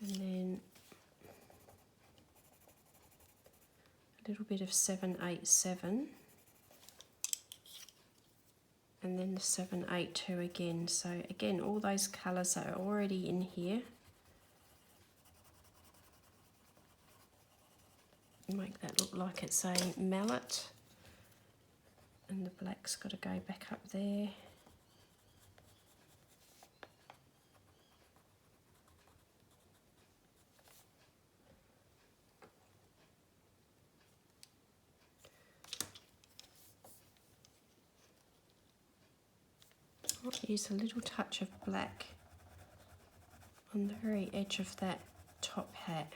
And then a little bit of 787. And then the 782 again. So again, all those colours are already in here. Make that look like it's a mallet. And the black's got to go back up there. I'll use a little touch of black on the very edge of that top hat.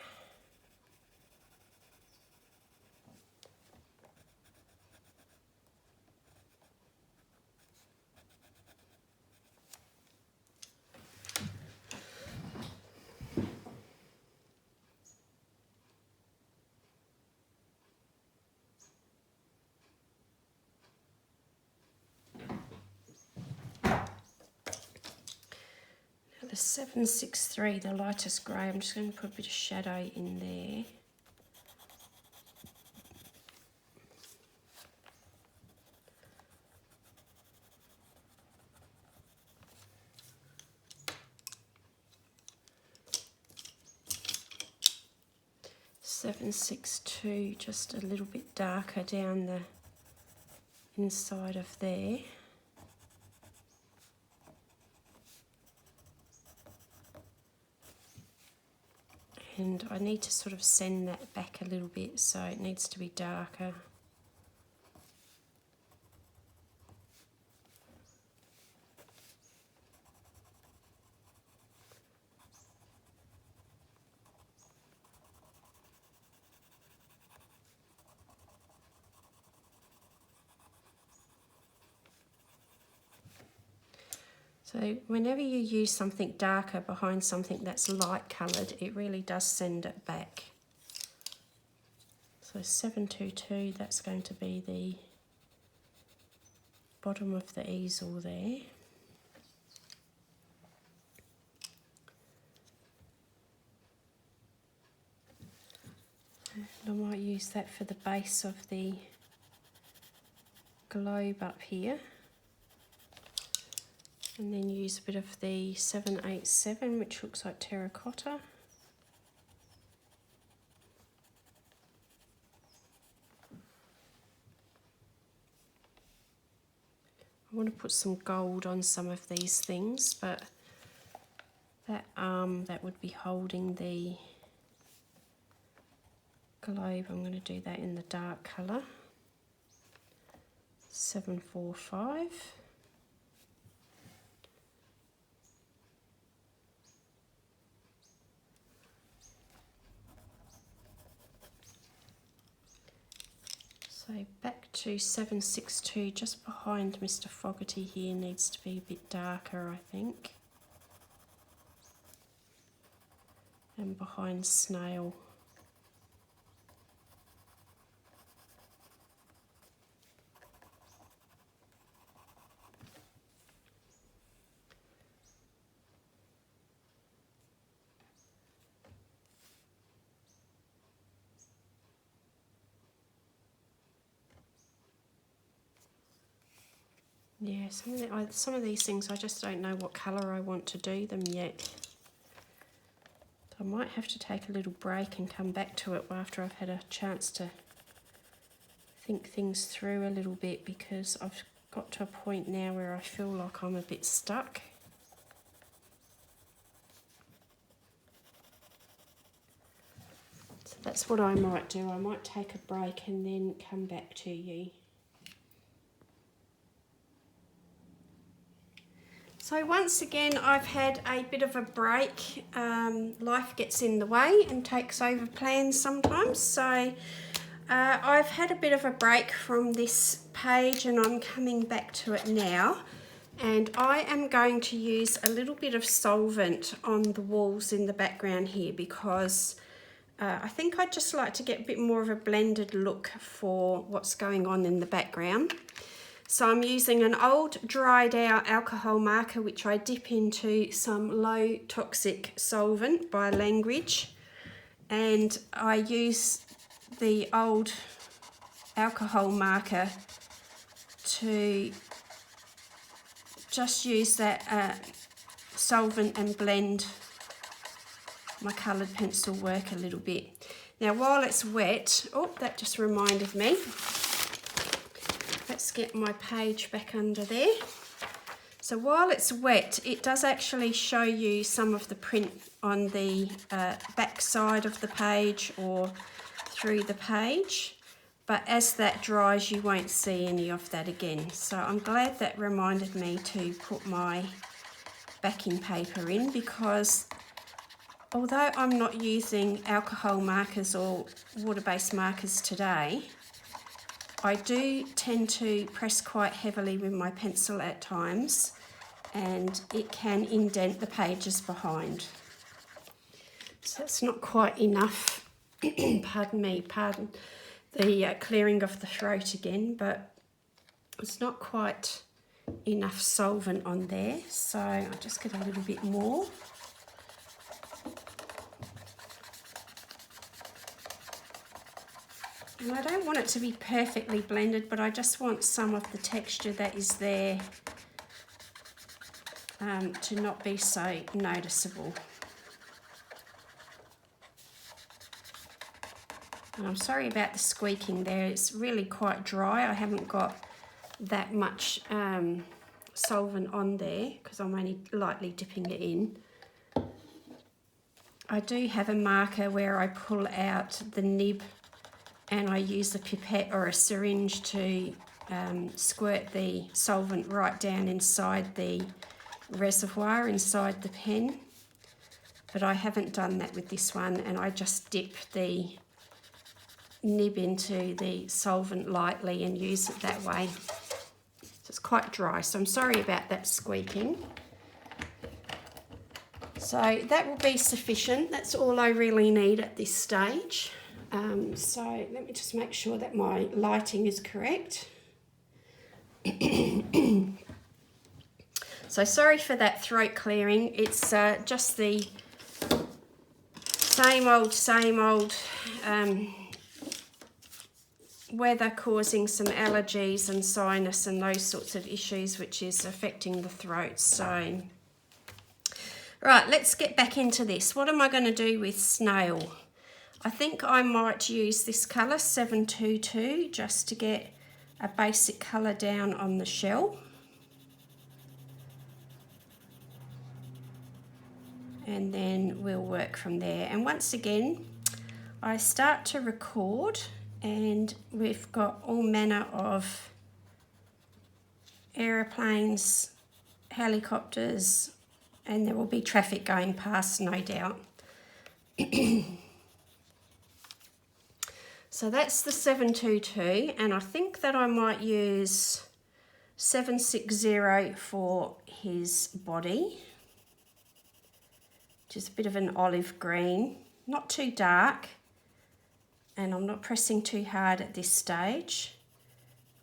The 763, the lightest grey, I'm just going to put a bit of shadow in there. Seven, 6, 2, just a little bit darker down the inside of there. And I need to sort of send that back a little bit, so it needs to be darker. So whenever you use something darker behind something that's light coloured, it really does send it back. So 722, that's going to be the bottom of the easel there. So I might use that for the base of the globe up here. And then use a bit of the 787, which looks like terracotta. I want to put some gold on some of these things, but that arm that would be holding the globe, I'm going to do that in the dark colour. 745. So back to 762, just behind Mr. Fogarty here, needs to be a bit darker, I think. And behind Snail. Yeah, some of these things I just don't know what colour I want to do them yet. I might have to take a little break and come back to it after I've had a chance to think things through a little bit, because I've got to a point now where I feel like I'm a bit stuck. So that's what I might do. I might take a break and then come back to you. So once again, I've had a bit of a break. Life gets in the way and takes over plans sometimes. So I've had a bit of a break from this page and I'm coming back to it now. And I am going to use a little bit of solvent on the walls in the background here, because I think I'd just like to get a bit more of a blended look for what's going on in the background. So I'm using an old dried out alcohol marker, which I dip into some low toxic solvent by Language. And I use the old alcohol marker to just use that solvent and blend my coloured pencil work a little bit. Now while it's wet, oh, that just reminded me. Let's get my page back under there. So while it's wet, it does actually show you some of the print on the back side of the page or through the page. But as that dries, you won't see any of that again. So I'm glad that reminded me to put my backing paper in, because although I'm not using alcohol markers or water-based markers today, I do tend to press quite heavily with my pencil at times, and it can indent the pages behind. So it's not quite enough, pardon the clearing of the throat again, but it's not quite enough solvent on there, so I'll just get a little bit more. And I don't want it to be perfectly blended, but I just want some of the texture that is there to not be so noticeable. And I'm sorry about the squeaking there, it's really quite dry. I haven't got that much solvent on there because I'm only lightly dipping it in. I do have a marker where I pull out the nib and I use a pipette or a syringe to squirt the solvent right down inside the reservoir, inside the pen. But I haven't done that with this one, and I just dip the nib into the solvent lightly and use it that way. So it's quite dry, so I'm sorry about that squeaking. So that will be sufficient. That's all I really need at this stage. So let me just make sure that my lighting is correct. So sorry for that throat clearing. It's just the same old weather causing some allergies and sinus and those sorts of issues, which is affecting the throat. So, right, let's get back into this. What am I going to do with Snail? I think I might use this colour 722 just to get a basic colour down on the shell. And then we'll work from there. And once again, I start to record, and we've got all manner of aeroplanes, helicopters, and there will be traffic going past, no doubt. So that's the 722, and I think that I might use 760 for his body, which is a bit of an olive green, not too dark, and I'm not pressing too hard at this stage.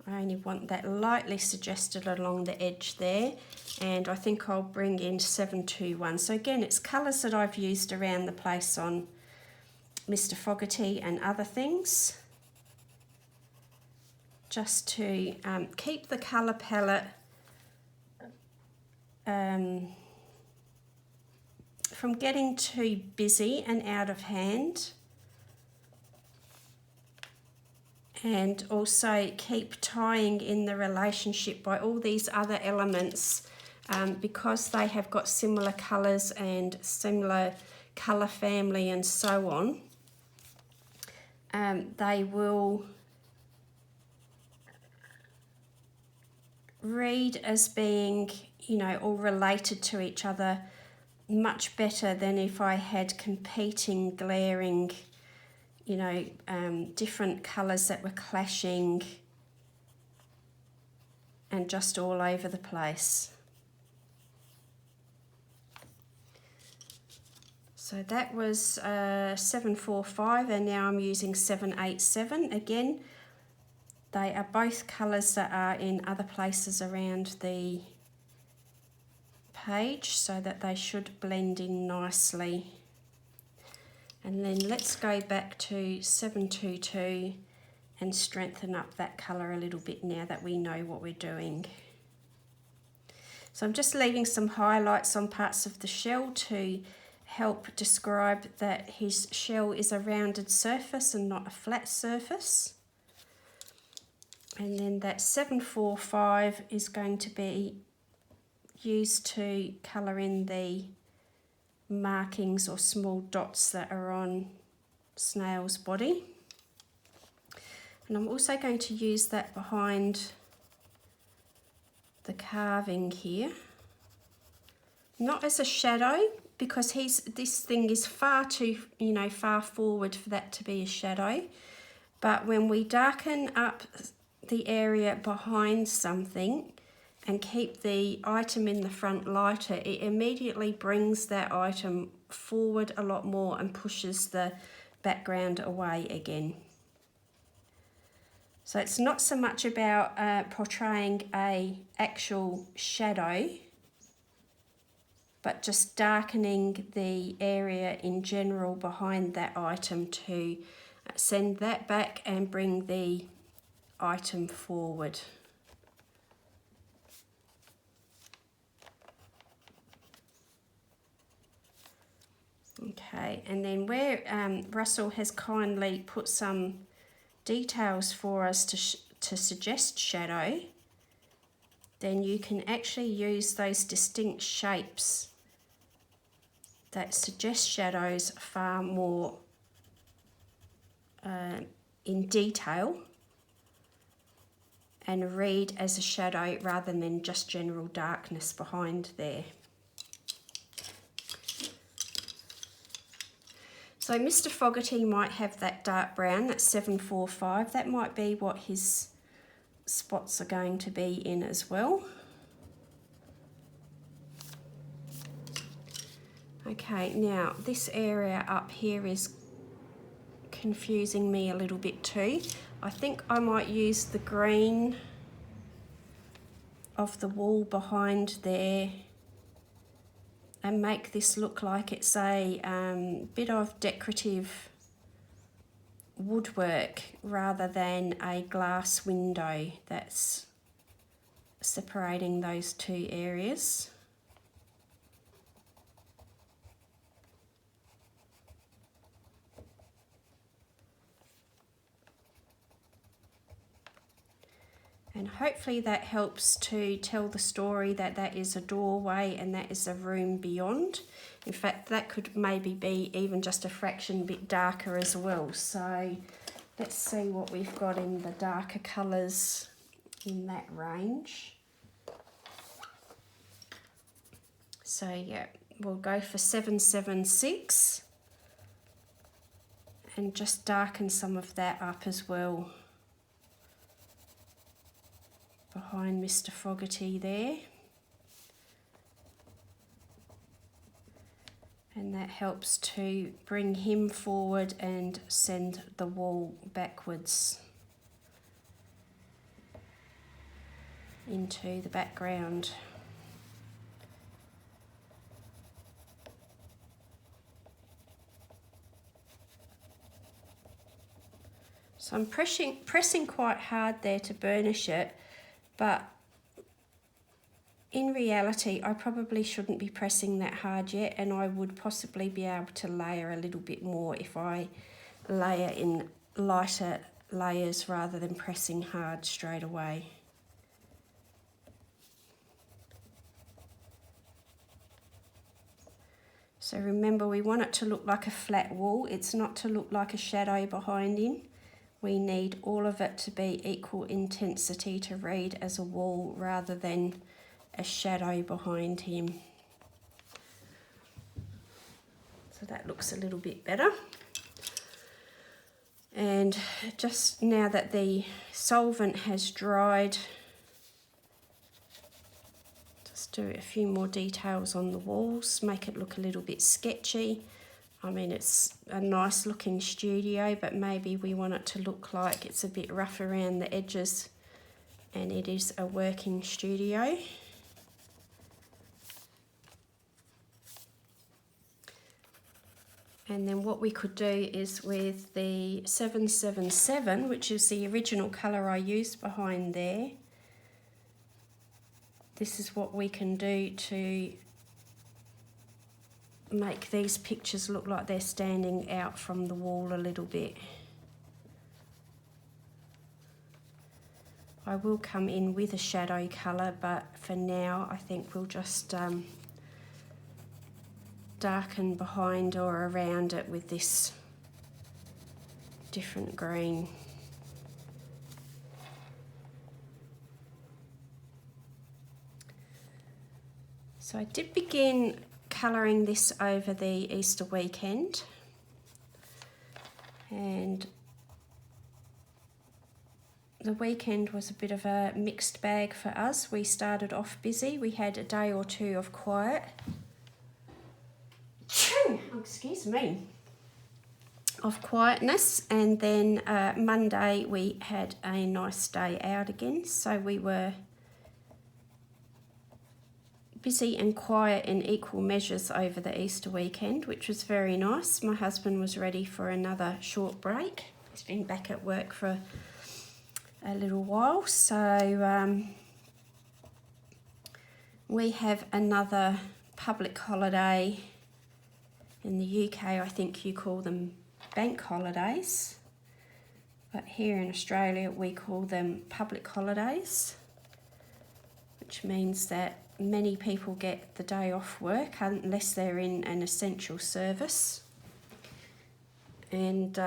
I only want that lightly suggested along the edge there, and I think I'll bring in 721. So again, it's colours that I've used around the place on Mr. Fogarty and other things, just to keep the colour palette from getting too busy and out of hand, and also keep tying in the relationship by all these other elements, because they have got similar colours and similar colour family and so on. They will read as being, you know, all related to each other much better than if I had competing, glaring, you know, different colours that were clashing and just all over the place. So that was 745, and now I'm using 787. Again, they are both colours that are in other places around the page, so that they should blend in nicely. And then let's go back to 722 and strengthen up that colour a little bit now that we know what we're doing. So I'm just leaving some highlights on parts of the shell to help describe that his shell is a rounded surface and not a flat surface. And then that 745 is going to be used to colour in the markings or small dots that are on Snail's body. And I'm also going to use that behind the carving here, not as a shadow, because this thing is far too, you know, far forward for that to be a shadow. But when we darken up the area behind something and keep the item in the front lighter, it immediately brings that item forward a lot more and pushes the background away again. So it's not so much about portraying a actual shadow, but just darkening the area in general behind that item to send that back and bring the item forward. Okay, and then where Russell has kindly put some details for us to suggest shadow, then you can actually use those distinct shapes that suggest shadows far more in detail and read as a shadow rather than just general darkness behind there. So Mr. Fogarty might have that dark brown, that's 745. That might be what his spots are going to be in as well. Okay, now this area up here is confusing me a little bit too. I think I might use the green of the wall behind there and make this look like it's a bit of decorative woodwork rather than a glass window that's separating those two areas. And hopefully that helps to tell the story that that is a doorway and that is a room beyond. In fact, that could maybe be even just a fraction bit darker as well. So let's see what we've got in the darker colours in that range. So yeah, we'll go for 776 and just darken some of that up as well behind Mr. Fogarty there. And that helps to bring him forward and send the wall backwards into the background. So I'm pressing quite hard there to burnish it, but in reality I probably shouldn't be pressing that hard yet, and I would possibly be able to layer a little bit more if I layer in lighter layers rather than pressing hard straight away. So remember, we want it to look like a flat wall. It's not to look like a shadow behind him. We need all of it to be equal intensity to read as a wall rather than a shadow behind him. So that looks a little bit better. And just now that the solvent has dried, just do a few more details on the walls, make it look a little bit sketchy. I mean, it's a nice looking studio, but maybe we want it to look like it's a bit rough around the edges, and it is a working studio. And then what we could do is with the 777, which is the original colour I used behind there, this is what we can do to make these pictures look like they're standing out from the wall a little bit. I will come in with a shadow colour, but for now I think we'll just darken behind or around it with this different green. So I did begin colouring this over the Easter weekend, and the weekend was a bit of a mixed bag for us. We started off busy. We had a day or two of quiet. Excuse me. Of quietness, and then Monday we had a nice day out again. So we were busy and quiet in equal measures over the Easter weekend, which was very nice. My husband was ready for another short break. He's been back at work for a little while, so we have another public holiday. In the UK, I think you call them bank holidays, but here in Australia we call them public holidays, which means that many people get the day off work unless they're in an essential service. And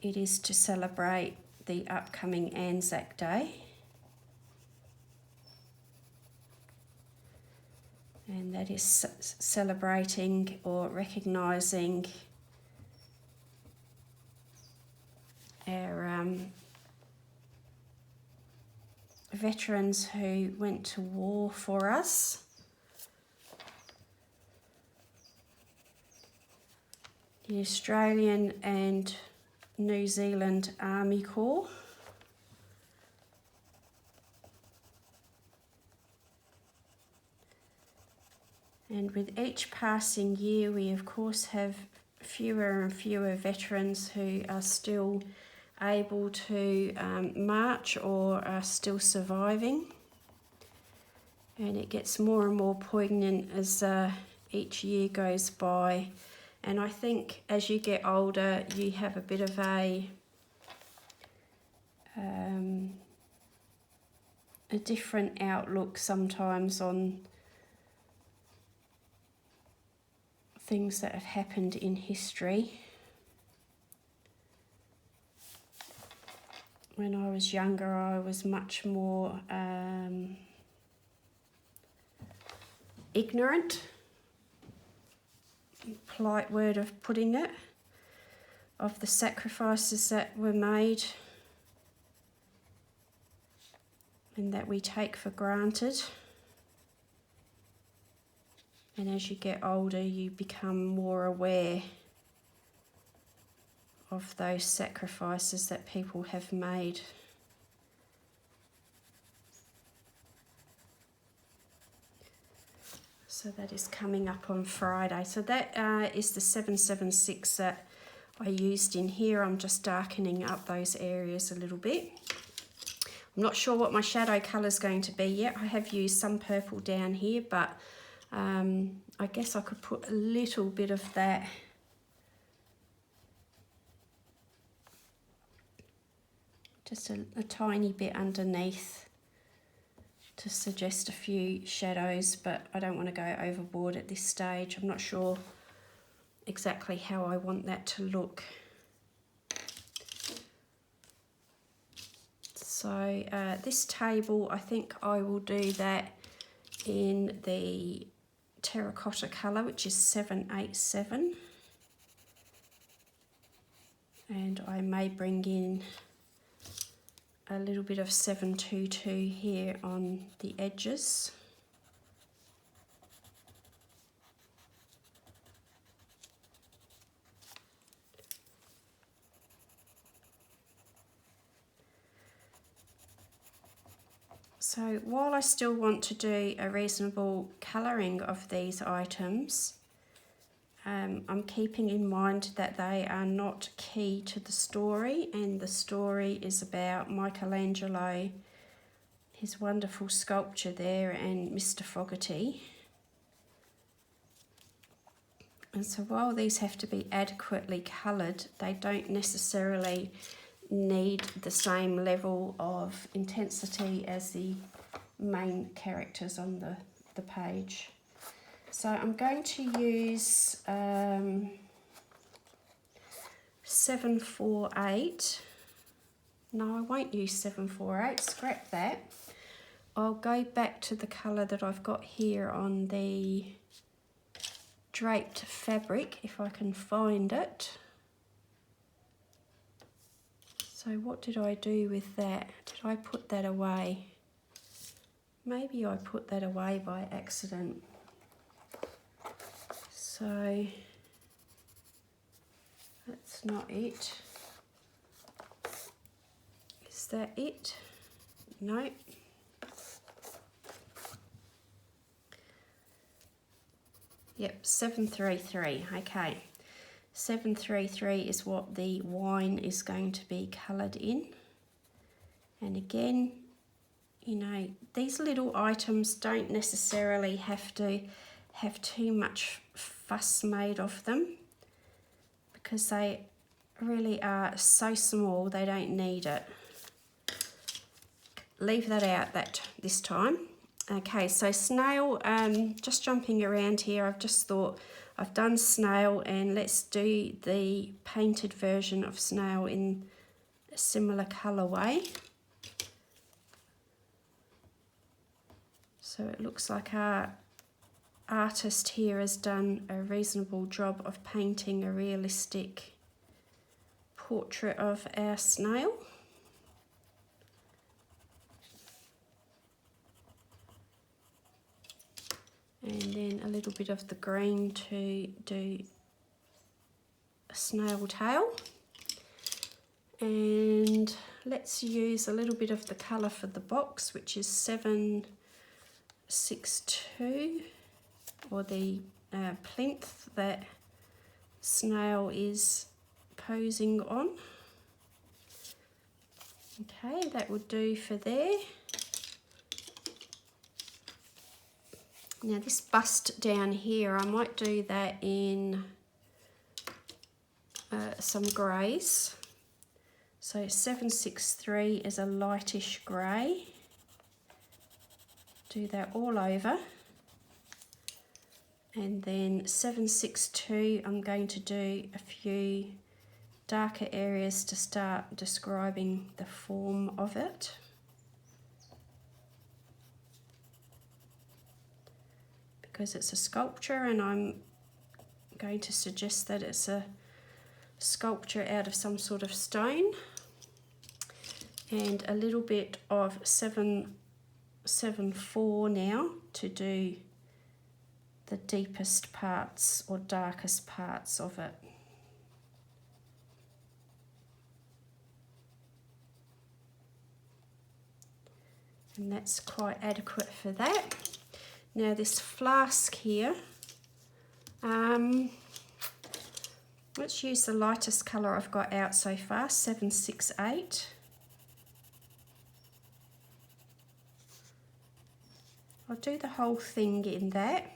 it is to celebrate the upcoming Anzac Day. And that is celebrating or recognising our veterans who went to war for us. The Australian and New Zealand Army Corps. And with each passing year, we of course have fewer and fewer veterans who are still able to march or are still surviving. And it gets more and more poignant as each year goes by. And I think as you get older, you have a bit of a different outlook sometimes on things that have happened in history. When I was younger, I was much more ignorant, polite word of putting it, of the sacrifices that were made and that we take for granted. And as you get older, you become more aware of those sacrifices that people have made. So that is coming up on Friday. So that is the 776 that I used in here. I'm just darkening up those areas a little bit. I'm not sure what my shadow colour is going to be yet. I have used some purple down here, but I guess I could put a little bit of that just a tiny bit underneath to suggest a few shadows, but I don't want to go overboard at this stage. I'm not sure exactly how I want that to look. So this table, I think I will do that in the terracotta colour, which is 787. And I may bring in a little bit of 722 here on the edges. So while I still want to do a reasonable colouring of these items, I'm keeping in mind that they are not key to the story, and the story is about Michelangelo, his wonderful sculpture there, and Mr. Fogarty. And so while these have to be adequately coloured, they don't necessarily need the same level of intensity as the main characters on the page. So I'm going to use 748. No, I won't use 748, scrap that. I'll go back to the colour that I've got here on the draped fabric, if I can find it. So what did I do with that? Did I put that away? Maybe I put that away by accident. So that's not it. Is that it? No. Yep, 733. Okay. 733 is what the wine is going to be coloured in. And again, you know, these little items don't necessarily have to have too much fuss made of them, because they really are so small, they don't need it. Leave that out this time. Okay, so snail, just jumping around here, I've just thought I've done snail, and let's do the painted version of snail in a similar colourway. So it looks like our artist here has done a reasonable job of painting a realistic portrait of our snail. And then a little bit of the green to do a snail tail. And let's use a little bit of the colour for the box, which is 762, or the plinth that snail is posing on. Okay, that would do for there. Now this bust down here, I might do that in some greys. So 763 is a lightish grey. Do that all over. And then 762, I'm going to do a few darker areas to start describing the form of it. Because it's a sculpture, and I'm going to suggest that it's a sculpture out of some sort of stone. And a little bit of 774 now to do the deepest parts or darkest parts of it. And that's quite adequate for that. Now this flask here, let's use the lightest colour I've got out so far, 768. I'll do the whole thing in that.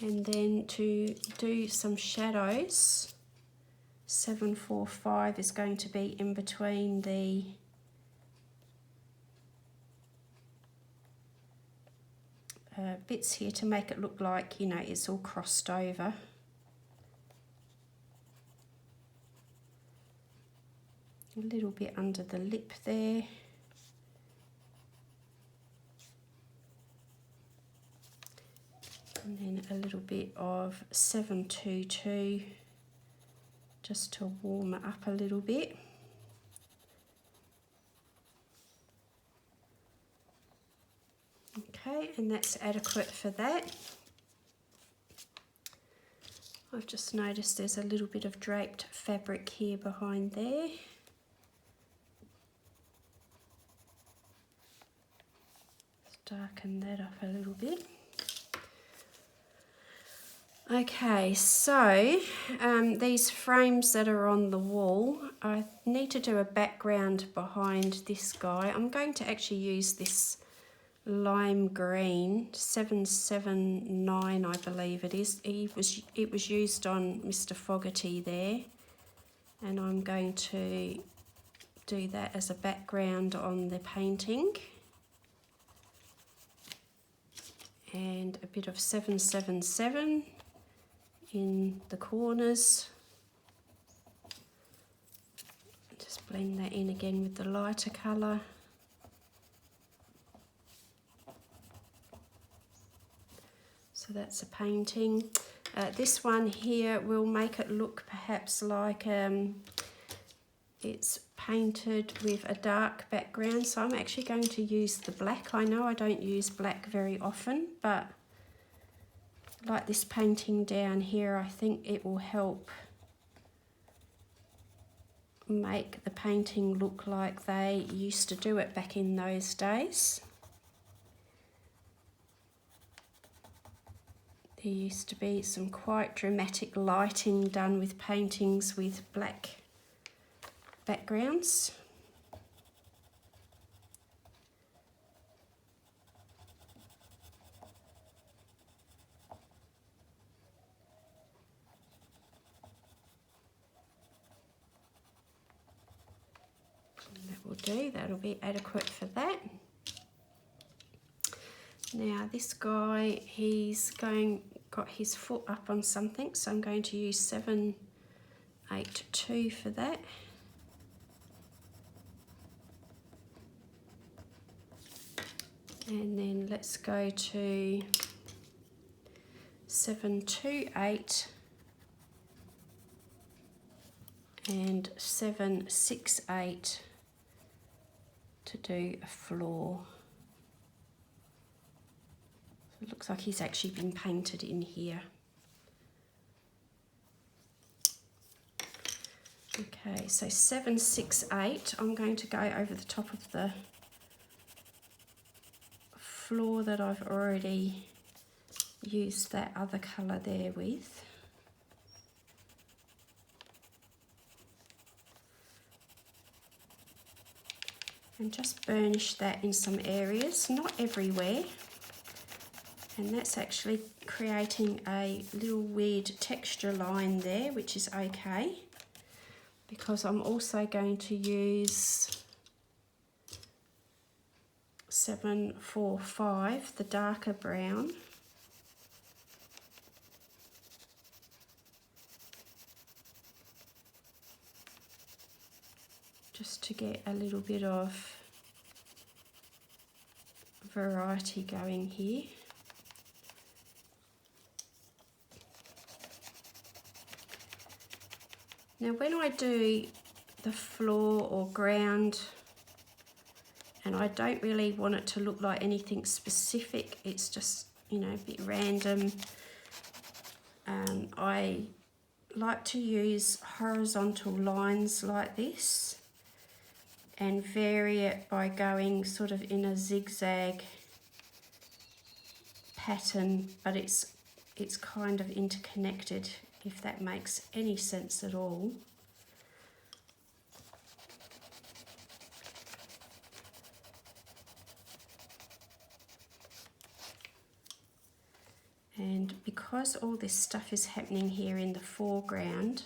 And then to do some shadows, 745 is going to be in between the bits here to make it look like, you know, it's all crossed over. A little bit under the lip there. And then a little bit of 722 just to warm it up a little bit. Okay, and that's adequate for that. I've just noticed there's a little bit of draped fabric here behind there. Let's darken that up a little bit. Okay, so these frames that are on the wall, I need to do a background behind this guy. I'm going to actually use this lime green, 779 I believe it is. It was used on Mr. Fogarty there, and I'm going to do that as a background on the painting. And a bit of 777 in the corners. Just blend that in again with the lighter colour. So that's a painting. This one here will make it look perhaps like it's painted with a dark background. So I'm actually going to use the black. I know I don't use black very often, but like this painting down here, I think it will help make the painting look like they used to do it back in those days. There used to be some quite dramatic lighting done with paintings with black backgrounds. And that will do, that'll be adequate for that. Now this guy, he's got his foot up on something, so I'm going to use 782 for that. And then let's go to 728 and 768 to do a floor. So it looks like he's actually been painted in here. Okay, so 768, I'm going to go over the top of the floor that I've already used that other colour there with. And just burnish that in some areas, not everywhere. And that's actually creating a little weird texture line there, which is okay, because I'm also going to use 745, the darker brown. Just to get a little bit of variety going here. Now when I do the floor or ground, and I don't really want it to look like anything specific, it's just, you know, a bit random. I like to use horizontal lines like this and vary it by going sort of in a zigzag pattern, but it's kind of interconnected, if that makes any sense at all. And because all this stuff is happening here in the foreground,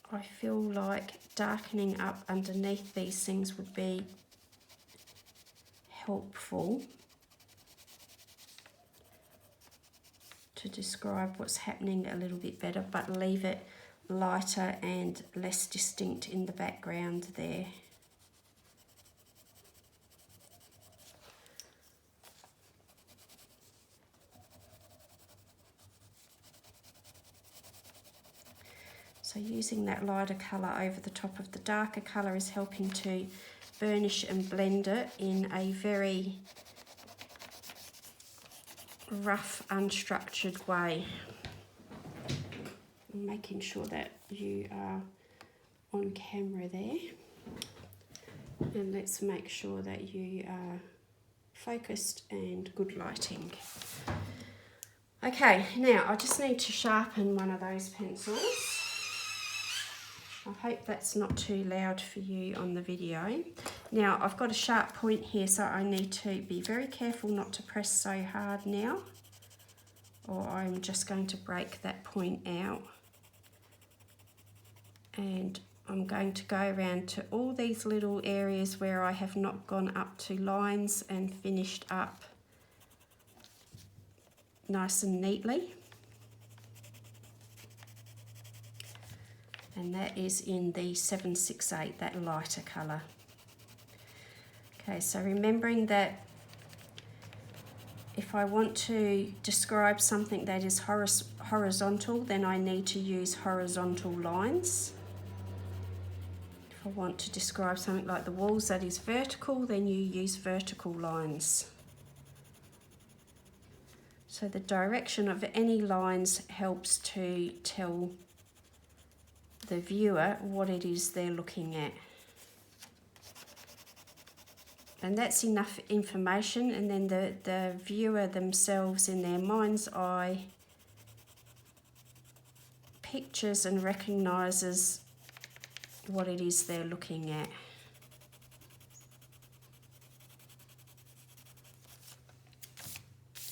I feel like darkening up underneath these things would be helpful to describe what's happening a little bit better, but leave it lighter and less distinct in the background there. So using that lighter colour over the top of the darker colour is helping to burnish and blend it in a very rough, unstructured way. Making sure that you are on camera there. And let's make sure that you are focused and good lighting. Okay, now I just need to sharpen one of those pencils. I hope that's not too loud for you on the video. Now I've got a sharp point here, so I need to be very careful not to press so hard now, or I'm just going to break that point out. And I'm going to go around to all these little areas where I have not gone up to lines and finished up nice and neatly. And that is in the 768, that lighter colour. Okay, so remembering that if I want to describe something that is horizontal, then I need to use horizontal lines. If I want to describe something like the walls that is vertical, then you use vertical lines. So the direction of any lines helps to tell the viewer what it is they're looking at. And that's enough information, and then the viewer themselves in their mind's eye pictures and recognises what it is they're looking at.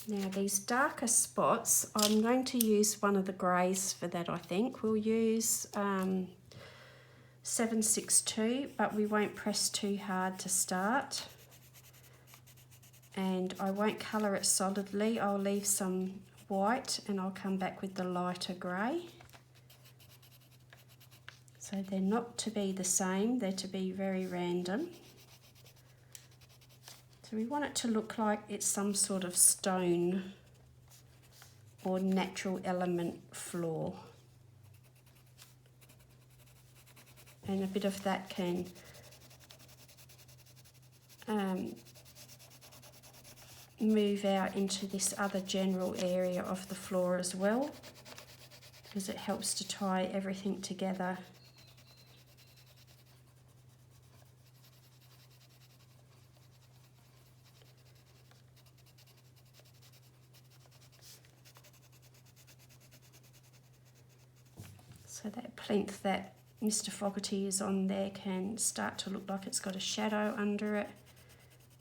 Now these darker spots, I'm going to use one of the greys for that, I think. We'll use 762, but we won't press too hard to start. And I won't colour it solidly, I'll leave some white and I'll come back with the lighter grey. So they're not to be the same, they're to be very random. So we want it to look like it's some sort of stone or natural element floor. And a bit of that can move out into this other general area of the floor as well, because it helps to tie everything together. So that plinth, that Mr. Fogarty is on there can start to look like it's got a shadow under it.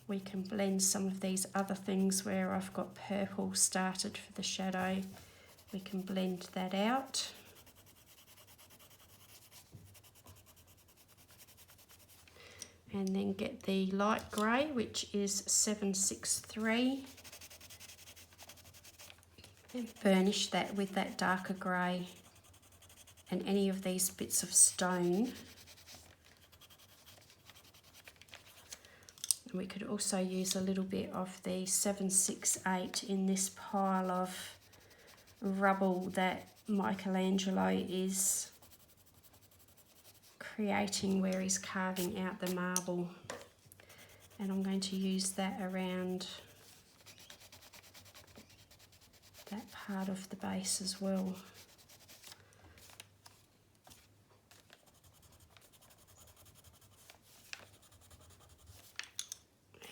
We can blend some of these other things where I've got purple started for the shadow. We can blend that out. And then get the light grey, which is 763, and burnish that with that darker grey and any of these bits of stone. And we could also use a little bit of the 768 in this pile of rubble that Michelangelo is creating where he's carving out the marble, and I'm going to use that around that part of the base as well.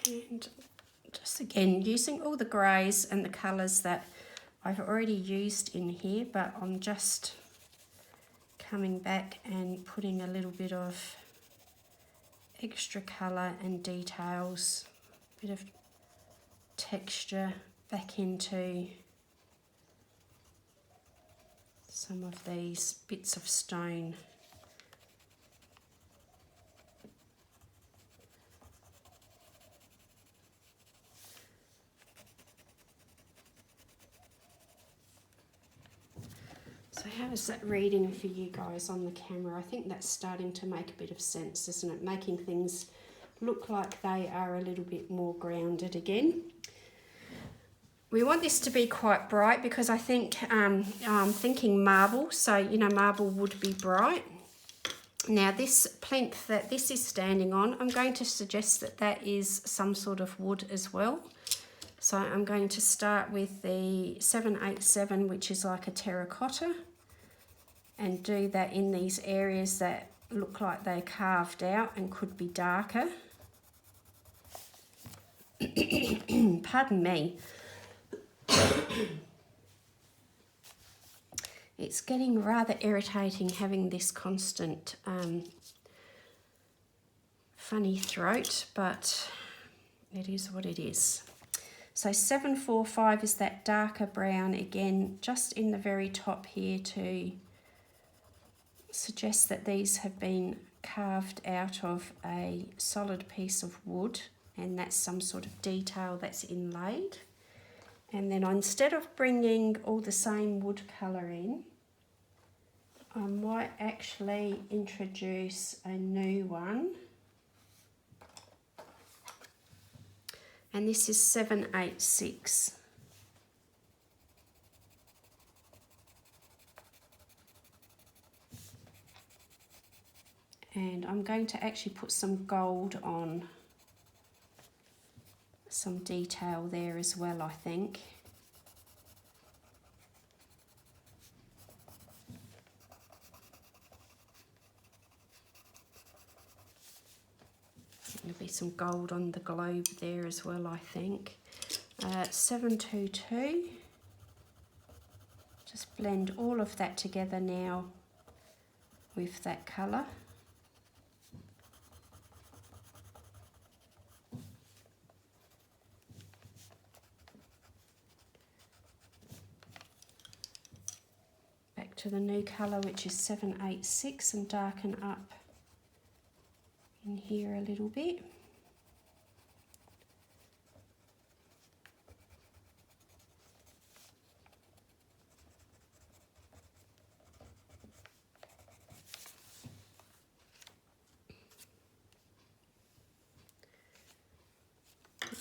And just again using all the greys and the colours that I've already used in here, but I'm just coming back and putting a little bit of extra colour and details, a bit of texture back into some of these bits of stone. So how is that reading for you guys on the camera? I think that's starting to make a bit of sense, isn't it? Making things look like they are a little bit more grounded again. We want this to be quite bright because I think I'm thinking marble, so you know marble would be bright. Now this plinth that this is standing on, I'm going to suggest that that is some sort of wood as well. So I'm going to start with the 787, which is like a terracotta, and do that in these areas that look like they're carved out and could be darker. Pardon me. It's getting rather irritating having this constant funny throat, but it is what it is. So 745 is that darker brown again, just in the very top here to suggest that these have been carved out of a solid piece of wood, and that's some sort of detail that's inlaid. And then instead of bringing all the same wood colour in, I might actually introduce a new one. And this is 786. And I'm going to actually put some gold on, some detail there as well, I think. There'll be some gold on the globe there as well, I think. 722. Just blend all of that together now with that colour. Back to the new colour, which is 786, and darken up in here a little bit.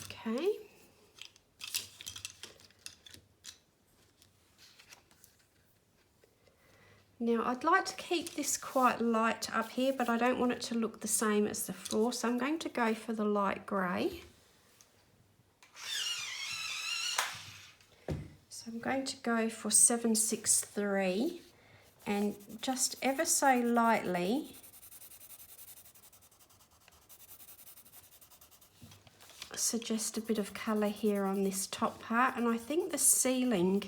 Okay. Now I'd like to keep this quite light up here, but I don't want it to look the same as the floor, so I'm going to go for the light grey. So I'm going to go for 763 and just ever so lightly suggest a bit of colour here on this top part, and I think the ceiling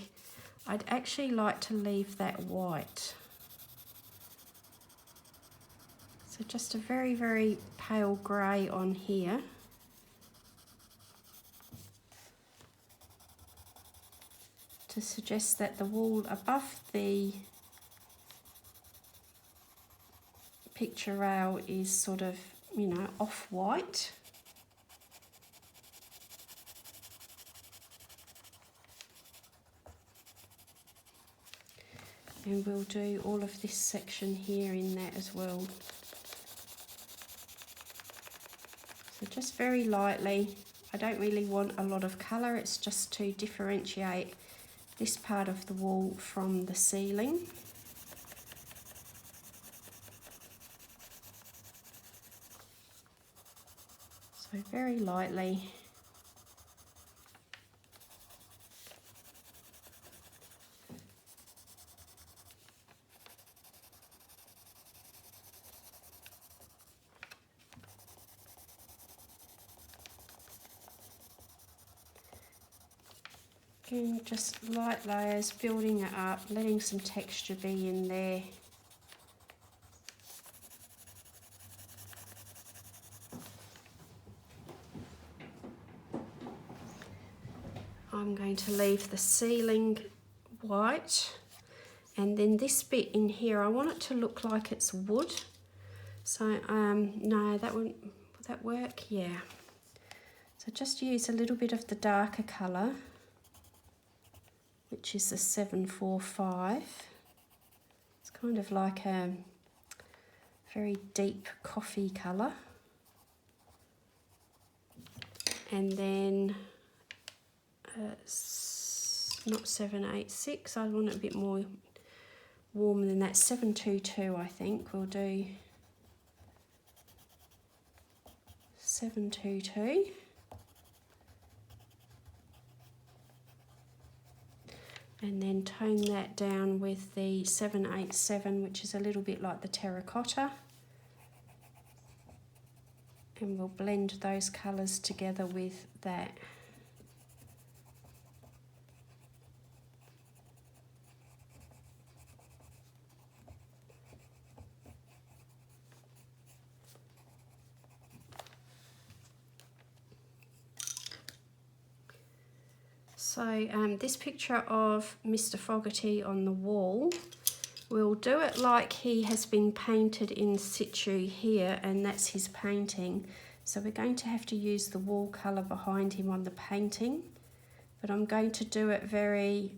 I'd actually like to leave that white. So just a very, very pale grey on here. To suggest that the wall above the picture rail is sort of, you know, off-white. And we'll do all of this section here in that as well. So just very lightly. I don't really want a lot of colour, it's just to differentiate this part of the wall from the ceiling. So very lightly. And just light layers, building it up, letting some texture be in there. I'm going to leave the ceiling white, and then this bit in here, I want it to look like it's wood. So no, that wouldn't, would that work? Yeah. So just use a little bit of the darker colour, which is the 745. It's kind of like a very deep coffee colour. And then not 786, I want it a bit more warm than that. 722, I think we'll do. 722. And then tone that down with the 787, which is a little bit like the terracotta. And we'll blend those colours together with that. So this picture of Mr. Fogarty on the wall, we'll do it like he has been painted in situ here, and that's his painting. So we're going to have to use the wall colour behind him on the painting, but I'm going to do it very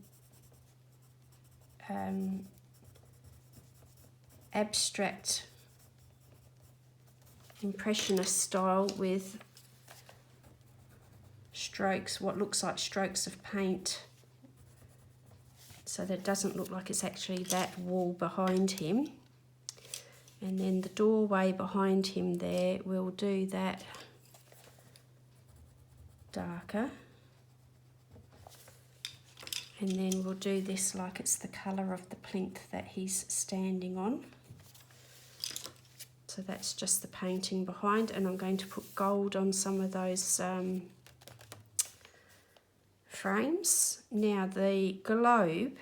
abstract, impressionist style with strokes, what looks like strokes of paint, so that it doesn't look like it's actually that wall behind him. And then the doorway behind him there, we'll do that darker. And then we'll do this like it's the colour of the plinth that he's standing on. So that's just the painting behind, and I'm going to put gold on some of those frames. Now the globe,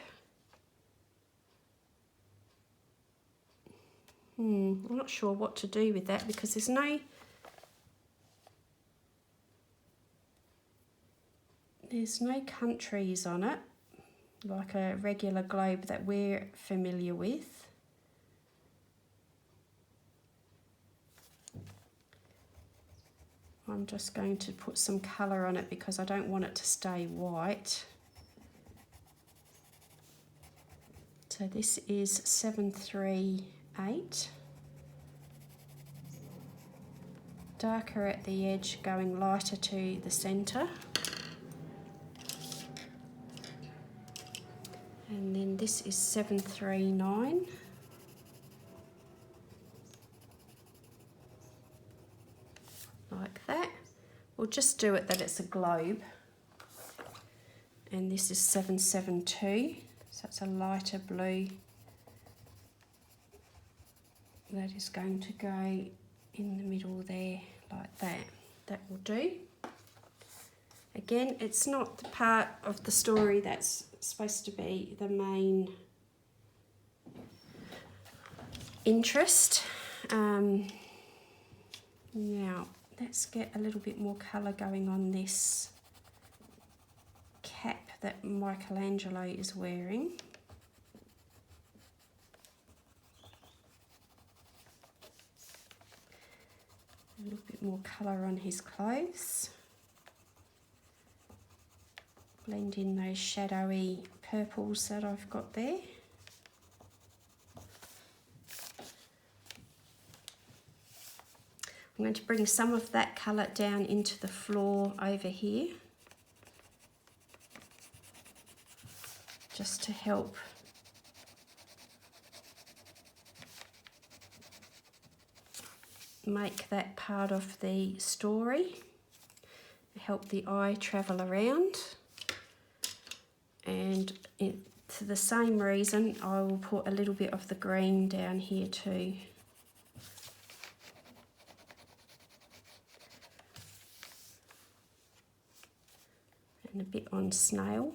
I'm not sure what to do with that, because there's no countries on it like a regular globe that we're familiar with. I'm just going to put some colour on it because I don't want it to stay white. So this is 738. Darker at the edge, going lighter to the centre. And then this is 739. Like that. We'll just do it that it's a globe. And this is 772, so it's a lighter blue. That is going to go in the middle there, like that. That will do. Again, it's not the part of the story that's supposed to be the main interest. Now let's get a little bit more colour going on this cap that Michelangelo is wearing. A little bit more colour on his clothes. Blend in those shadowy purples that I've got there. I'm going to bring some of that colour down into the floor over here, just to help make that part of the story, help the eye travel around. And for the same reason, I will put a little bit of the green down here too. And a bit on Snail.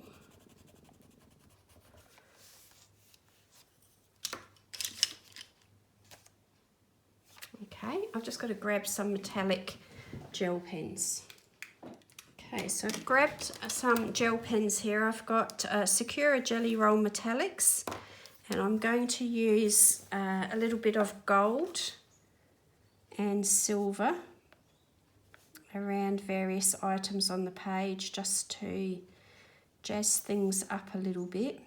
Okay, I've just got to grab some metallic gel pens. Okay, so I've grabbed some gel pens here. I've got Sakura Jelly Roll Metallics, and I'm going to use a little bit of gold and silver around various items on the page, just to jazz things up a little bit.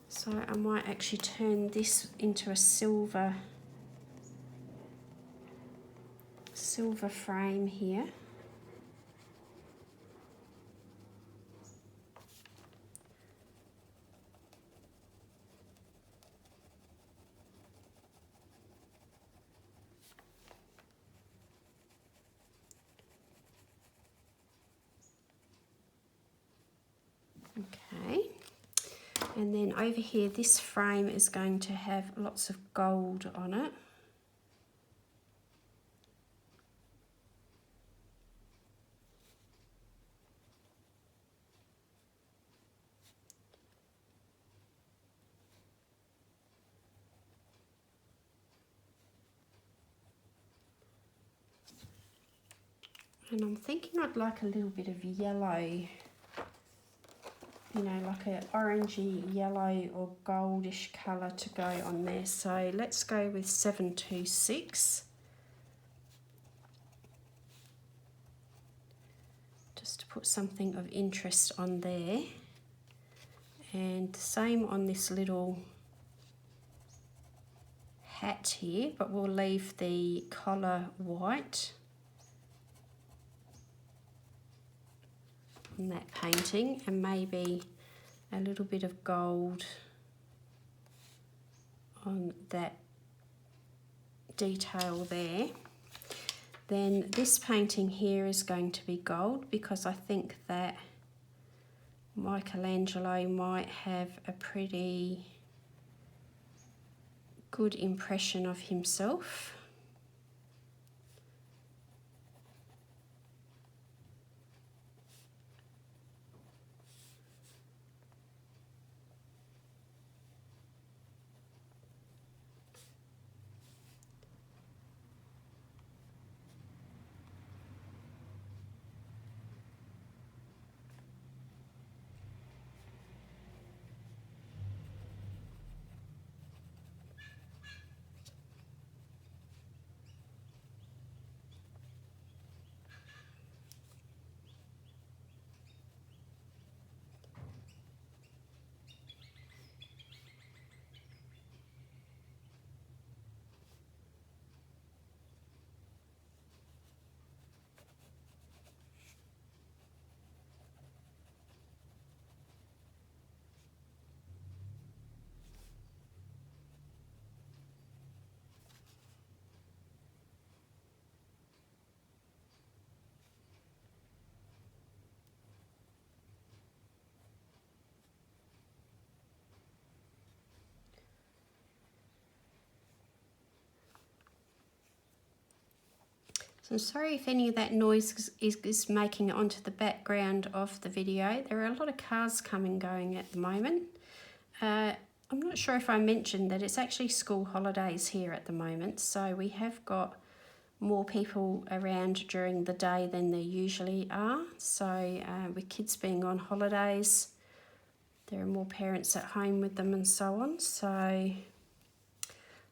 So I might actually turn this into a silver frame here. Okay. And then over here, this frame is going to have lots of gold on it. And I'm thinking I'd like a little bit of yellow, you know, like an orangey yellow or goldish colour to go on there. So let's go with 726. Just to put something of interest on there. And same on this little hat here, but we'll leave the collar white on that painting, and maybe a little bit of gold on that detail there. Then this painting here is going to be gold, because I think that Michelangelo might have a pretty good impression of himself. So I'm sorry if any of that noise is making it onto the background of the video. There are a lot of cars coming going at the moment. I'm not sure if I mentioned that it's actually school holidays here at the moment, so we have got more people around during the day than there usually are. So with kids being on holidays, there are more parents at home with them and so on. So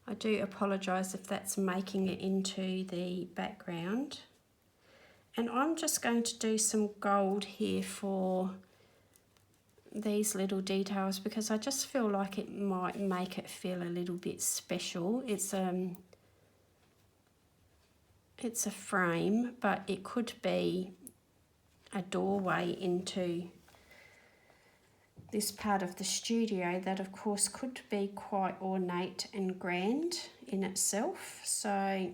I do apologise if that's making it into the background. And I'm just going to do some gold here for these little details because I just feel like it might make it feel a little bit special. It's a frame, but it could be a doorway into this part of the studio that of course could be quite ornate and grand in itself. So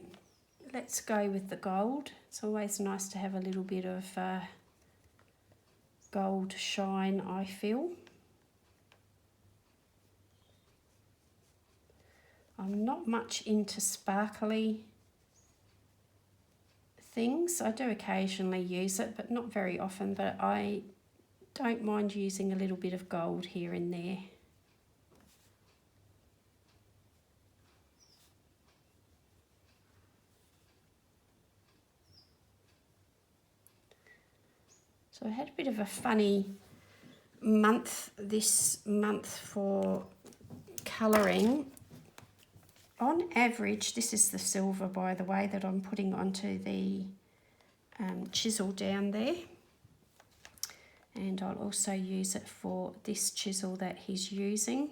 let's go with the gold. It's always nice to have a little bit of gold shine, I feel. I'm not much into sparkly things. I do occasionally use it, but not very often, but I don't mind using a little bit of gold here and there. So I had a bit of a funny month this month for colouring. On average, this is the silver, by the way, that I'm putting onto the chisel down there. And I'll also use it for this chisel that he's using.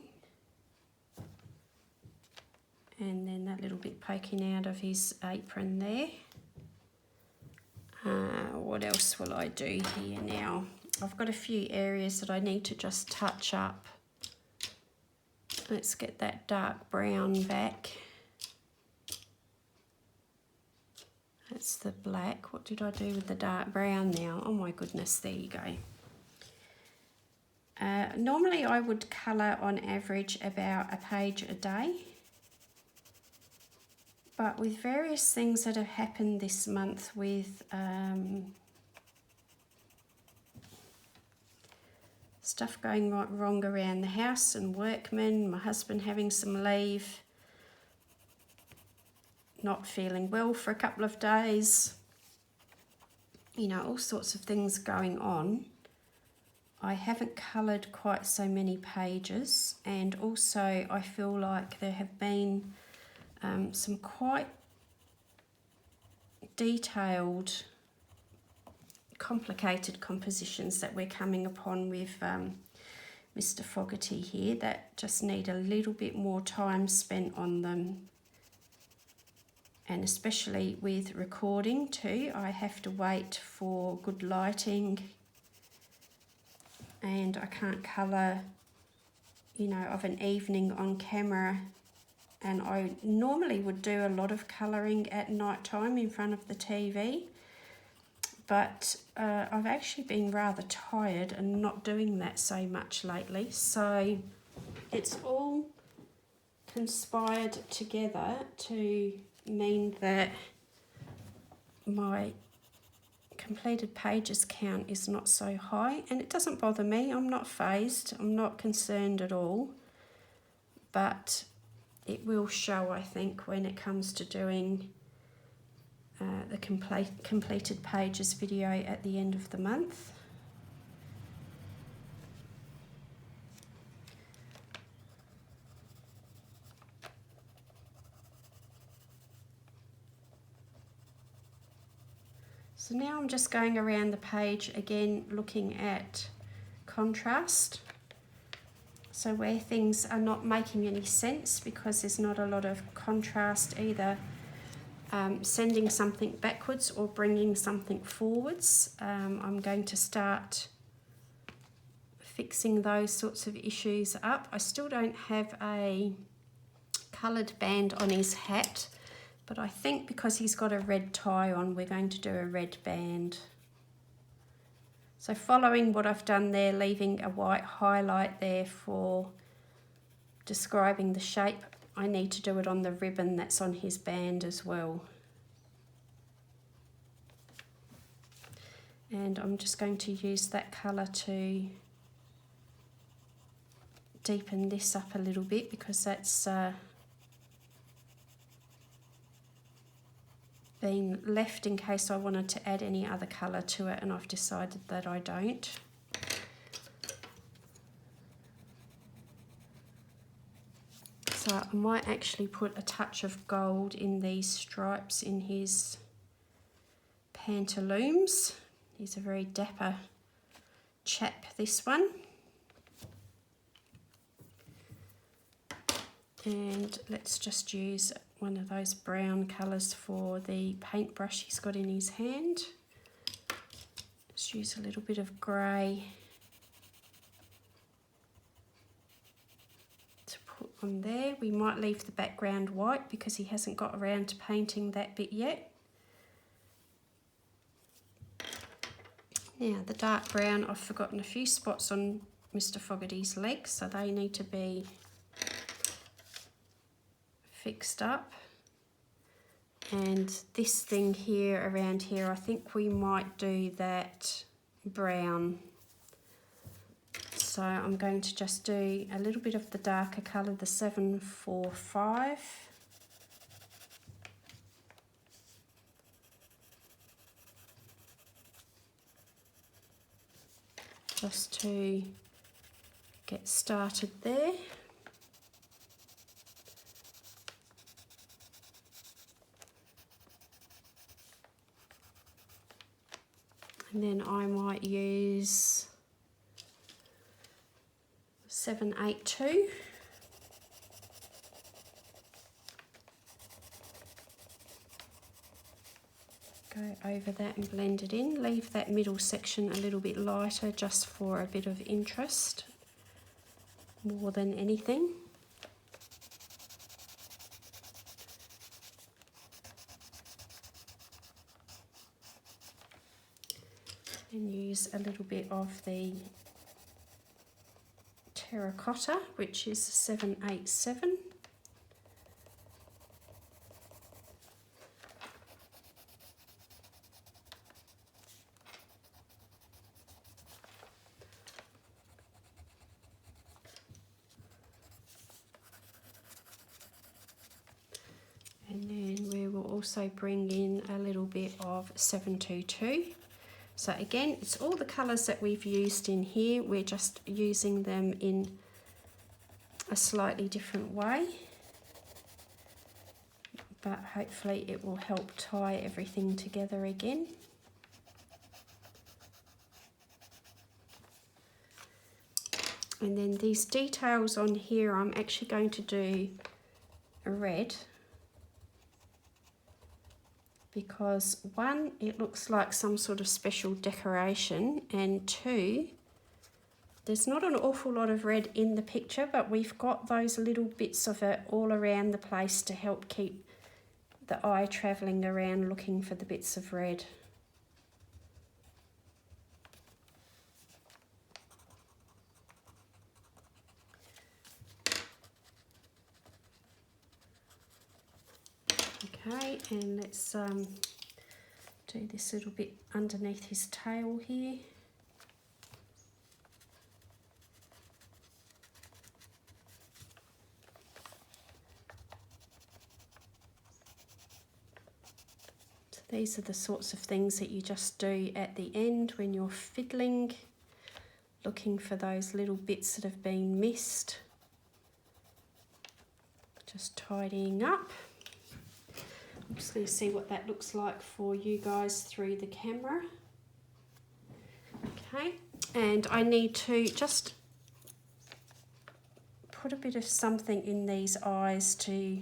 And then that little bit poking out of his apron there. What else will I do here now? I've got a few areas that I need to just touch up. Let's get that dark brown back. That's the black. What did I do with the dark brown now? Oh my goodness, there you go. Normally I would colour on average about a page a day. But with various things that have happened this month with stuff going wrong around the house and workmen, my husband having some leave, not feeling well for a couple of days, you know, all sorts of things going on. I haven't coloured quite so many pages, and also I feel like there have been some quite detailed, complicated compositions that we're coming upon with Mr. Fogarty here that just need a little bit more time spent on them. And especially with recording too, I have to wait for good lighting, and I can't colour, you know, of an evening on camera. And I normally would do a lot of colouring at night time in front of the TV, but I've actually been rather tired and not doing that so much lately. So it's all conspired together to mean that my completed pages count is not so high, and it doesn't bother me. I'm not fazed, I'm not concerned at all, but it will show, I think, when it comes to doing the completed pages video at the end of the month. So now I'm just going around the page again, looking at contrast. So where things are not making any sense because there's not a lot of contrast, either sending something backwards or bringing something forwards, I'm going to start fixing those sorts of issues up. I still don't have a coloured band on his hat, but I think because he's got a red tie on, we're going to do a red band. So following what I've done there, leaving a white highlight there for describing the shape, I need to do it on the ribbon that's on his band as well. And I'm just going to use that colour to deepen this up a little bit, because that's been left in case I wanted to add any other colour to it, and I've decided that I don't. So I might actually put a touch of gold in these stripes in his pantaloons. He's a very dapper chap, this one. And let's just use one of those brown colours for the paintbrush he's got in his hand. Let's use a little bit of grey to put on there. We might leave the background white because he hasn't got around to painting that bit yet. Now the dark brown, I've forgotten a few spots on Mr. Fogarty's legs, so they need to be fixed up. And this thing here around here, I think we might do that brown. So I'm going to just do a little bit of the darker colour, the 745. Just to get started there. And then I might use 782. Go over that and blend it in. Leave that middle section a little bit lighter just for a bit of interest, more than anything. And use a little bit of the terracotta, which is 787. And then we will also bring in a little bit of 722. So again, it's all the colours that we've used in here. We're just using them in a slightly different way. But hopefully it will help tie everything together again. And then these details on here, I'm actually going to do a red. Because one, it looks like some sort of special decoration, and two, there's not an awful lot of red in the picture, but we've got those little bits of it all around the place to help keep the eye travelling around looking for the bits of red. Okay, and let's do this little bit underneath his tail here. So these are the sorts of things that you just do at the end when you're fiddling, looking for those little bits that have been missed. Just tidying up. I'm just going to see what that looks like for you guys through the camera. Okay, and I need to just put a bit of something in these eyes to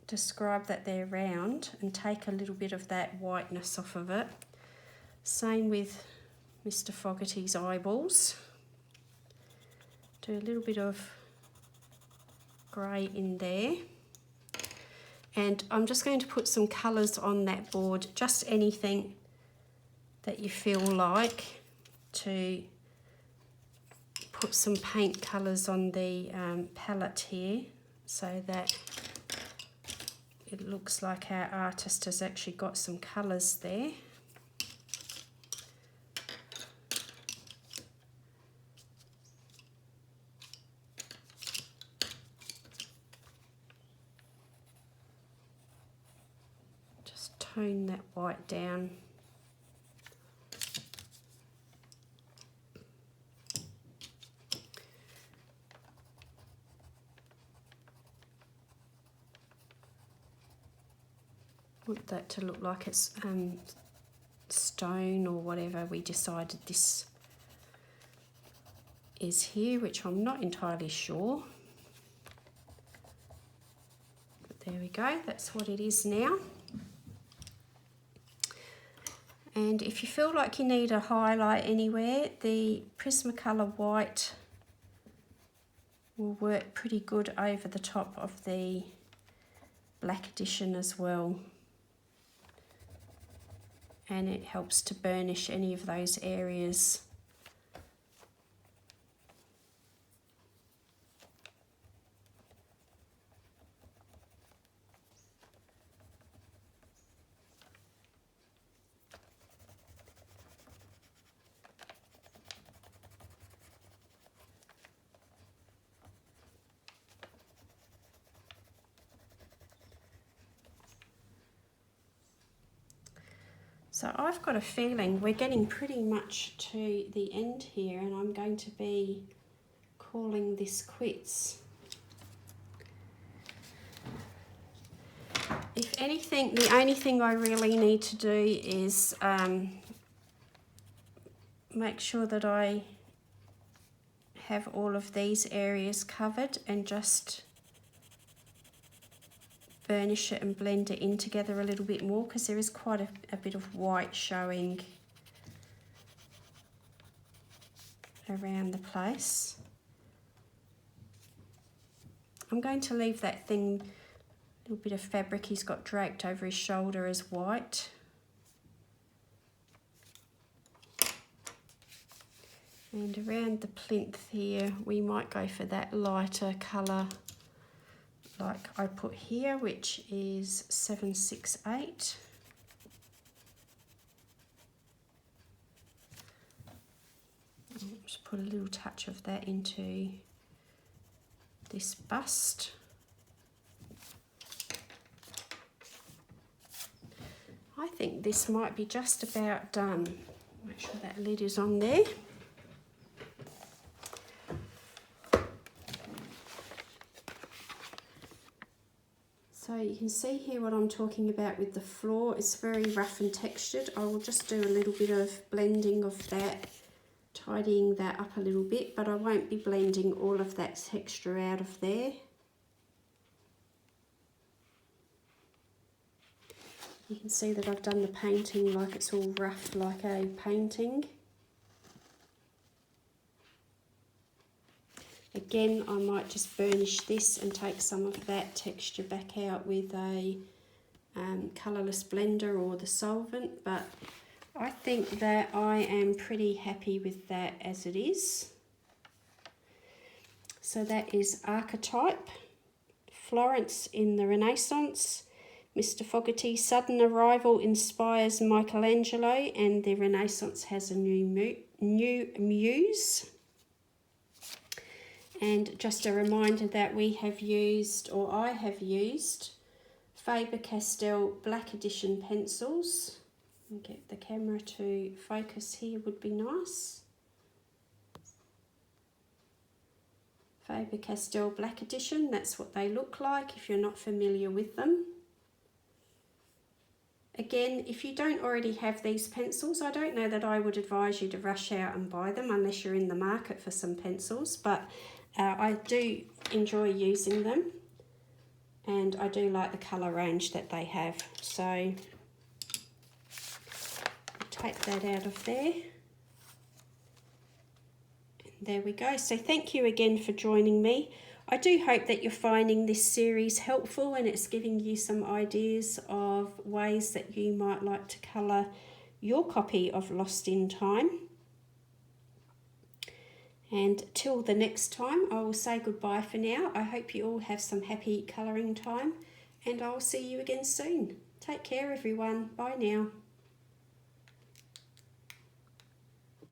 describe that they're round and take a little bit of that whiteness off of it. Same with Mr. Fogarty's eyeballs. Do a little bit of grey in there. And I'm just going to put some colours on that board, just anything that you feel like, to put some paint colours on the palette here so that it looks like our artist has actually got some colours there. Just tone that white down. Want that to look like it's stone or whatever we decided this is here, which I'm not entirely sure. But there we go, that's what it is now. And if you feel like you need a highlight anywhere, the Prismacolor white will work pretty good over the top of the Black Edition as well. And it helps to burnish any of those areas. So I've got a feeling we're getting pretty much to the end here, and I'm going to be calling this quits. If anything, the only thing I really need to do is make sure that I have all of these areas covered and just burnish it and blend it in together a little bit more, because there is quite a bit of white showing around the place. I'm going to leave that thing, a little bit of fabric he's got draped over his shoulder, as white. And around the plinth here, we might go for that lighter colour like I put here, which is 768. I'll just put a little touch of that into this bust. I think this might be just about done. Make sure that lid is on there. So you can see here what I'm talking about with the floor. It's very rough and textured. I will just do a little bit of blending of that, tidying that up a little bit, but I won't be blending all of that texture out of there. You can see that I've done the painting like it's all rough like a painting. Again, I might just burnish this and take some of that texture back out with a colourless blender or the solvent, but I think that I am pretty happy with that as it is. So that is Archetype, Florence in the Renaissance, Mr. Fogarty's sudden arrival inspires Michelangelo, and the Renaissance has a new muse. And just a reminder that we have used, or I have used, Faber Castell Black Edition pencils. I'll get the camera to focus here, would be nice. Faber Castell Black Edition, that's what they look like if you're not familiar with them. Again, if you don't already have these pencils, I don't know that I would advise you to rush out and buy them unless you're in the market for some pencils, but I do enjoy using them, and I do like the colour range that they have. So I'll take that out of there. And there we go. So thank you again for joining me. I do hope that you're finding this series helpful and it's giving you some ideas of ways that you might like to colour your copy of Lost in Time. And till the next time, I will say goodbye for now. I hope you all have some happy colouring time, and I'll see you again soon. Take care everyone. Bye now.